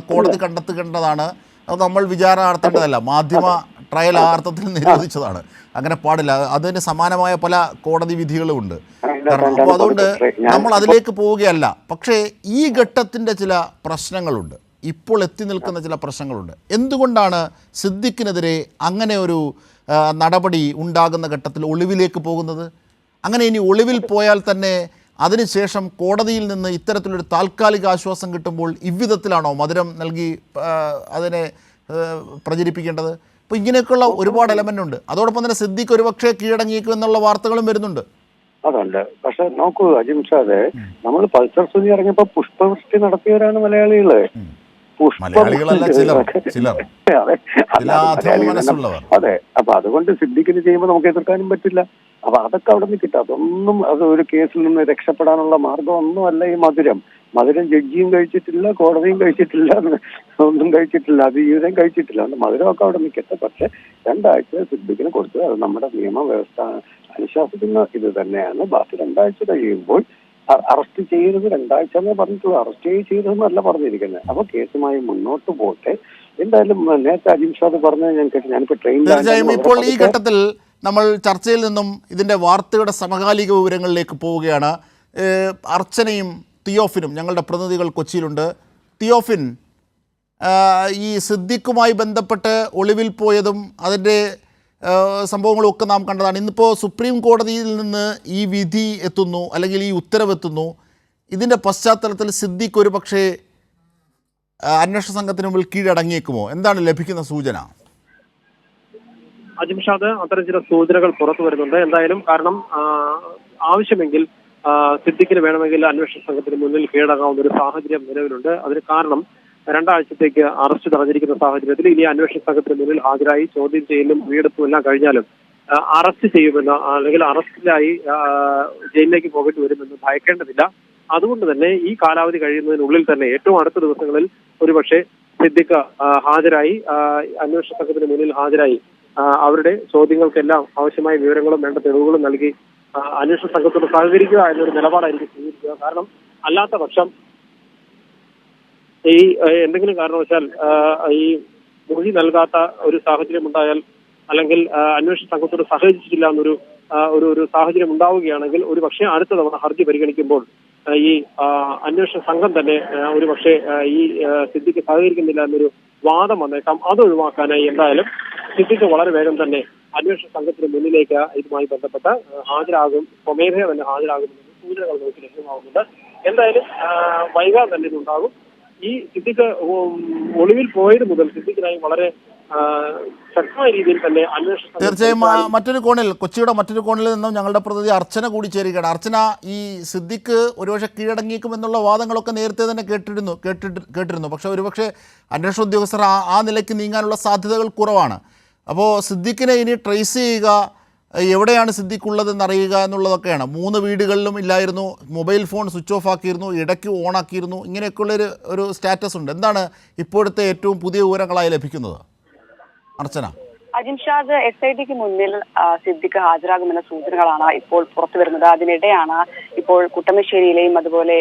കോടതി കണ്ടെത്തേണ്ടതാണ്. അത് നമ്മൾ വിചാരണ നടത്തേണ്ടതല്ല. മാധ്യമ ട്രയൽ ആ അർത്ഥത്തിൽ നിരോധിച്ചതാണ്. അങ്ങനെ പാടില്ല. അതിന് സമാനമായ പല കോടതി വിധികളും ഉണ്ട്. കാരണം അപ്പോൾ അതുകൊണ്ട് നമ്മൾ അതിലേക്ക് പോവുകയല്ല. പക്ഷേ ഈ ഘട്ടത്തിൻ്റെ ചില പ്രശ്നങ്ങളുണ്ട്, ഇപ്പോൾ എത്തി നിൽക്കുന്ന ചില പ്രശ്നങ്ങളുണ്ട്. എന്തുകൊണ്ടാണ് സിദ്ദിഖിനെതിരെ അങ്ങനെ ഒരു നടപടി ഉണ്ടാകുന്ന ഘട്ടത്തിൽ ഒളിവിലേക്ക് പോകുന്നത്? അങ്ങനെ ഇനി ഒളിവിൽ പോയാൽ തന്നെ അതിനുശേഷം കോടതിയിൽ നിന്ന് ഇത്തരത്തിലൊരു താൽക്കാലിക ആശ്വാസം കിട്ടുമ്പോൾ ഇவ்விധത്തിലാണോ മധുരം നൽകി അതിനെ പ്രചരിപ്പിക്കേണ്ടത്? അപ്പോൾ ഇങ്ങനെയൊക്കെയുള്ള ഒരുപാട് എലമെൻ്റ് ഉണ്ട്. അതോടൊപ്പം തന്നെ സിദ്ദിഖ് ഒരുപക്ഷെ കീഴടങ്ങിയേക്കും എന്നുള്ള വാർത്തകളും വരുന്നുണ്ട്. അതുണ്ട്. പക്ഷെ നോക്കൂ അജിംഷാദെ, നമ്മൾ പൾസർ സുനി ഇറങ്ങിയപ്പോ പുഷ്പവൃഷ്ടി നടത്തിയവരാണ് മലയാളികള്. അതെ. അപ്പൊ അതുകൊണ്ട് സിദ്ദിഖിന് ചെയ്യുമ്പോൾ നമുക്ക് എതിർക്കാനും പറ്റില്ല. അപ്പൊ അതൊക്കെ അവിടെ നിന്ന് കിട്ടും. അതൊന്നും അത് ഒരു കേസിൽ നിന്ന് രക്ഷപ്പെടാനുള്ള മാർഗം ഒന്നുമല്ല ഈ മധുരം. ജഡ്ജിയും കഴിച്ചിട്ടില്ല, കോടതിയും കഴിച്ചിട്ടില്ല, ഒന്നും കഴിച്ചിട്ടില്ല, അതിജീവിതം കഴിച്ചിട്ടില്ല. അതുകൊണ്ട് മധുരമൊക്കെ അവിടെ നിൽക്കട്ടെ. പക്ഷെ 2 ആഴ്ച സിദ്ദിഖിന് കൊടുത്തത് അത് നമ്മുടെ നിയമവ്യവസ്ഥ അനുശാസിക്കുന്ന ഇത് തന്നെയാണ്. ബാക്കി 2 ആഴ്ച കഴിയുമ്പോൾ അറസ്റ്റ് ചെയ്യരുത്. 2 ആഴ്ച എന്നേ പറഞ്ഞിട്ടുള്ളൂ. അറസ്റ്റ് ചെയ്തതെന്നല്ല പറഞ്ഞിരിക്കുന്നത്. അപ്പൊ കേസുമായി മുന്നോട്ട് പോട്ടെ. എന്തായാലും നേരത്തെ അജിംഷാദ് പറഞ്ഞത് ഞാൻ കേട്ടു. ഞാനിപ്പോ തീർച്ചയായും ഇപ്പോൾ ഈ ഘട്ടത്തിൽ നമ്മൾ ചർച്ചയിൽ നിന്നും ഇതിൻ്റെ വാർത്തയുടെ സമകാലിക വിവരങ്ങളിലേക്ക് പോവുകയാണ്. അർച്ചനയും തിയോഫിനും ഞങ്ങളുടെ പ്രതിനിധികൾ കൊച്ചിയിലുണ്ട്. തിയോഫിൻ, ഈ സിദ്ദിഖുമായി ബന്ധപ്പെട്ട് ഒളിവിൽ പോയതും അതിൻ്റെ സംഭവങ്ങളൊക്കെ നാം കണ്ടതാണ്. ഇന്നിപ്പോൾ സുപ്രീം കോടതിയിൽ നിന്ന് ഈ വിധി എത്തുന്നു, അല്ലെങ്കിൽ ഈ ഉത്തരവെത്തുന്നു. ഇതിൻ്റെ പശ്ചാത്തലത്തിൽ സിദ്ദിഖ് ഒരു പക്ഷേ അന്വേഷണ സംഘത്തിന് മുമ്പിൽ കീഴടങ്ങിയേക്കുമോ? എന്താണ് ലഭിക്കുന്ന സൂചന? അജിംഷാദ്, അത്തരം ചില സൂചനകൾ പുറത്തു വരുന്നുണ്ട്. എന്തായാലും കാരണം ആവശ്യമെങ്കിൽ സിദ്ദിഖിന് വേണമെങ്കിൽ അന്വേഷണ സംഘത്തിന് മുന്നിൽ കീഴടങ്ങാവുന്ന ഒരു സാഹചര്യം നിലവിലുണ്ട്. അതിന് കാരണം 2 ആഴ്ചത്തേക്ക് അറസ്റ്റ് തടഞ്ഞിരിക്കുന്ന സാഹചര്യത്തിൽ ഇനി അന്വേഷണ സംഘത്തിന് മുന്നിൽ ഹാജരായി ചോദ്യം ചെയ്യലും വീടെത്തും എല്ലാം കഴിഞ്ഞാലും അറസ്റ്റ് ചെയ്യുമെന്ന്, അല്ലെങ്കിൽ അറസ്റ്റിലായി ജയിലിലേക്ക് പോകേണ്ടി വരുമെന്ന് ഭയക്കേണ്ടതില്ല. അതുകൊണ്ട് തന്നെ ഈ കാലാവധി കഴിയുന്നതിനുള്ളിൽ തന്നെ ഏറ്റവും അടുത്ത ദിവസങ്ങളിൽ ഒരുപക്ഷെ സിദ്ദിഖ് ഹാജരായി അന്വേഷണ സംഘത്തിന് മുന്നിൽ ഹാജരായി അവരുടെ ചോദ്യങ്ങൾക്കെല്ലാം ആവശ്യമായ വിവരങ്ങളും വേണ്ട തെളിവുകളും നൽകി അന്വേഷണ സംഘത്തോട് സഹകരിക്കുക എന്നൊരു നിലപാടായിരിക്കും സ്വീകരിക്കുക. കാരണം അല്ലാത്ത പക്ഷം ഈ എന്തെങ്കിലും കാരണവശാൽ ഈ മൊഴി നൽകാത്ത ഒരു സാഹചര്യം ഉണ്ടായാൽ, അല്ലെങ്കിൽ അന്വേഷണ സംഘത്തോട് സഹകരിച്ചിട്ടില്ല എന്നൊരു ഒരു സാഹചര്യം ഉണ്ടാവുകയാണെങ്കിൽ ഒരു പക്ഷേ അടുത്ത തവണ ഹർജി പരിഗണിക്കുമ്പോൾ ഈ അന്വേഷണ സംഘം തന്നെ ഒരു പക്ഷേ ഈ സിദ്ദിഖ് സഹകരിക്കുന്നില്ല എന്നൊരു വാദം വന്നേക്കാം. അത് ഒഴിവാക്കാനായി എന്തായാലും സിദ്ദിഖ് വളരെ വേഗം തന്നെ അന്വേഷണ സംഘത്തിന് മുന്നിലേക്ക് ഇതുമായി ബന്ധപ്പെട്ട് ഹാജരാകും, സ്വമേധയാ തന്നെ ഹാജരാകുമെന്ന് സൂചനകൾ നമുക്ക് ലഭ്യമാകുന്നുണ്ട്. എന്തായാലും വൈകാതെ തന്നെ ഇതുണ്ടാകും. ഈ സിദ്ദിഖ് ഒളിവിൽ പോയത് മുതൽ സിദ്ദിഖിനായി വളരെ ശക്തമായ രീതിയിൽ തന്നെ അന്വേഷണം. തീർച്ചയായും മറ്റൊരു കോണിൽ, കൊച്ചിയുടെ മറ്റൊരു കോണിൽ നിന്നും ഞങ്ങളുടെ പ്രതിനിധി അർച്ചന കൂടി ചേരുകയാണ്. അർച്ചന, ഈ സിദ്ദിഖ് ഒരുപക്ഷെ കീഴടങ്ങിയേക്കുമെന്നുള്ള വാദങ്ങളൊക്കെ നേരത്തെ തന്നെ കേട്ടിരുന്നു. പക്ഷേ ഒരുപക്ഷെ അന്വേഷണ ഉദ്യോഗസ്ഥർ ആ നിലയ്ക്ക് നീങ്ങാനുള്ള സാധ്യതകൾ കുറവാണ്. അപ്പോൾ സിദ്ദിഖിനെ ഇനി ട്രേസ് ചെയ്യുക, എവിടെയാണ് സിദ്ദിഖ് ഉള്ളതെന്ന് അറിയുക എന്നുള്ളതൊക്കെയാണ്. 3 വീടുകളിലും ഇല്ലായിരുന്നു, മൊബൈൽ ഫോൺ സ്വിച്ച് ഓഫ് ആക്കിയിരുന്നു, ഇടയ്ക്ക് ഓൺ ആക്കിയിരുന്നു, ഇങ്ങനെയൊക്കെയുള്ളൊരു സ്റ്റാറ്റസ് ഉണ്ട്. എന്താണ് ഇപ്പോഴത്തെ ഏറ്റവും പുതിയ വിവരങ്ങളായി ലഭിക്കുന്നത് അർച്ചന? അജിംഷാദ്, SITക്ക് മുന്നിൽ സിദ്ദിഖ് ഹാജരാകുമെന്ന സൂചനകളാണ് ഇപ്പോൾ പുറത്തു വരുന്നത്. അതിനിടെയാണ് ഇപ്പോൾ കുട്ടമശ്ശേരിയിലെയും അതുപോലെ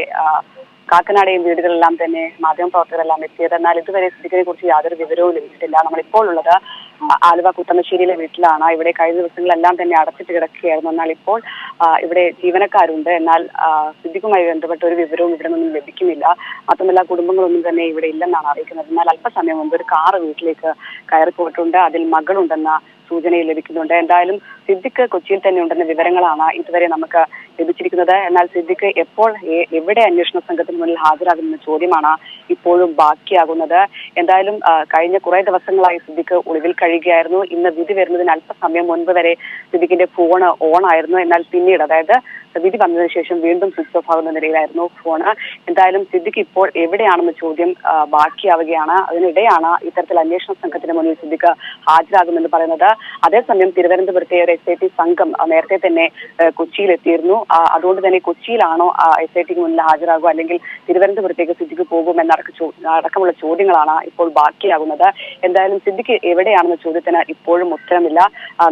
കാക്കനാടെയും വീടുകളെല്ലാം തന്നെ മാധ്യമപ്രവർത്തകരെല്ലാം എത്തിയത്. എന്നാൽ ഇതുവരെ സിദ്ദിഖിനെ കുറിച്ച് യാതൊരു വിവരവും ലഭിച്ചിട്ടില്ല. നമ്മളിപ്പോൾ ഉള്ളത് ആലുവ കുട്ടമശ്ശേരിയിലെ വീട്ടിലാണ്. ഇവിടെ കഴിഞ്ഞ ദിവസങ്ങളെല്ലാം തന്നെ അടച്ചിട്ട് കിടക്കുകയായിരുന്നു. എന്നാൽ ഇപ്പോൾ ഇവിടെ ജീവനക്കാരുണ്ട്. എന്നാൽ സിദ്ദിഖുമായി ബന്ധപ്പെട്ട ഒരു വിവരവും ഇവിടെ നിന്നും ലഭിക്കുന്നില്ല. മാത്രമല്ല കുടുംബങ്ങളൊന്നും തന്നെ ഇവിടെ ഇല്ലെന്നാണ് അറിയിക്കുന്നത്. എന്നാൽ അല്പസമയം മുമ്പ് ഒരു കാറ് വീട്ടിലേക്ക് കയറിപ്പോയിട്ടുണ്ട്. അതിൽ മകളുണ്ടെന്ന സൂചനയിൽ ലഭിക്കുന്നുണ്ട്. എന്തായാലും സിദ്ദിഖ് കൊച്ചിയിൽ തന്നെ ഉണ്ടെന്ന വിവരങ്ങളാണ് ഇതുവരെ നമുക്ക് ലഭിച്ചിരിക്കുന്നത്. എന്നാൽ സിദ്ദിഖ് എപ്പോൾ എവിടെ അന്വേഷണ സംഘത്തിന് മുന്നിൽ ഹാജരാകുമെന്ന ചോദ്യമാണ് ഇപ്പോഴും ബാക്കിയാകുന്നത്. എന്തായാലും കഴിഞ്ഞ കുറെ ദിവസങ്ങളായി സിദ്ദിഖ് ഒളിവിൽ കഴിയുകയായിരുന്നു. ഇന്ന് വിധി വരുന്നതിന് അല്പസമയം മുൻപ് വരെ സിദ്ദിഖിന്റെ ഫോൺ ഓൺ ആയിരുന്നു. എന്നാൽ പിന്നീട്, അതായത് വിധി വന്നതിന് ശേഷം വീണ്ടും സ്വിച്ച് ഓഫ് ആകുന്ന നിലയിലായിരുന്നു ഫോണ്. എന്തായാലും സിദ്ദിഖ് ഇപ്പോൾ എവിടെയാണെന്ന ചോദ്യം ബാക്കിയാവുകയാണ്. അതിനിടെയാണ് ഇത്തരത്തിൽ അന്വേഷണ സംഘത്തിന് മുന്നിൽ സിദ്ദിഖ് ഹാജരാകുമെന്ന് പറയുന്നത്. അതേസമയം തിരുവനന്തപുരത്തെ ഒരു SIT സംഘം നേരത്തെ തന്നെ കൊച്ചിയിലെത്തിയിരുന്നു. അതുകൊണ്ട് തന്നെ കൊച്ചിയിലാണോ SITക്ക് മുന്നിൽ ഹാജരാകുക അല്ലെങ്കിൽ തിരുവനന്തപുരത്തേക്ക് സിദ്ദിഖ് പോകുമെന്നടക്കമുള്ള ചോദ്യങ്ങളാണ് ഇപ്പോൾ ബാക്കിയാകുന്നത്. എന്തായാലും സിദ്ദിഖ് എവിടെയാണെന്ന ചോദ്യത്തിന് ഇപ്പോഴും ഉത്തരമില്ല.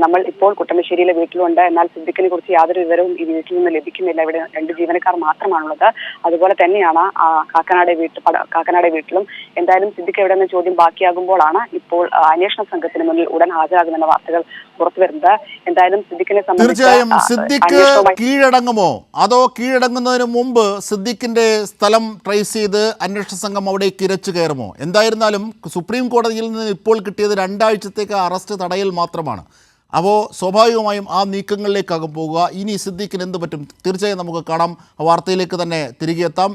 നമ്മൾ ഇപ്പോൾ കുട്ടമശ്ശേരിയിലെ വീട്ടിലുണ്ട്. എന്നാൽ സിദ്ദിഖിനെ കുറിച്ച് യാതൊരു വിവരവും ഈ വീട്ടിൽ നിന്ന് ലഭിക്കുന്നില്ല. ഇവിടെ 2 ജീവനക്കാർ മാത്രമാണുള്ളത്. അതുപോലെ തന്നെയാണ് കാക്കനാട് വീട്ടിലും. എന്തായാലും സിദ്ദിഖ് എവിടെയെന്ന ചോദ്യം ബാക്കിയാകുമ്പോഴാണ് ഇപ്പോൾ അന്വേഷണ സംഘത്തിന് മുന്നിൽ ഉടൻ ഹാജരാകുമെന്ന വാർത്തകൾ പുറത്തുവരുന്നത്. എന്തായാലും സിദ്ദിഖിനെ തീർച്ചയായും സിദ്ദിഖ് കീഴടങ്ങുമോ അതോ കീഴടങ്ങുന്നതിന് മുമ്പ് സിദ്ദിഖിന്റെ സ്ഥലം ട്രേസ് ചെയ്ത് അന്വേഷണ സംഘം അവിടേക്ക് ഇരച്ചു കയറുമോ? എന്തായിരുന്നാലും സുപ്രീം കോടതിയിൽ നിന്ന് ഇപ്പോൾ കിട്ടിയത് 2 ആഴ്ചത്തേക്ക് അറസ്റ്റ് തടയൽ മാത്രമാണ്. അപ്പോൾ സ്വാഭാവികമായും ആ നീക്കങ്ങളിലേക്കാകും പോകുക. ഇനി സിദ്ദിഖിന് എന്ത് പറ്റും? തീർച്ചയായും നമുക്ക് കാണാം. വാർത്തയിലേക്ക് തന്നെ തിരികെ എത്താം.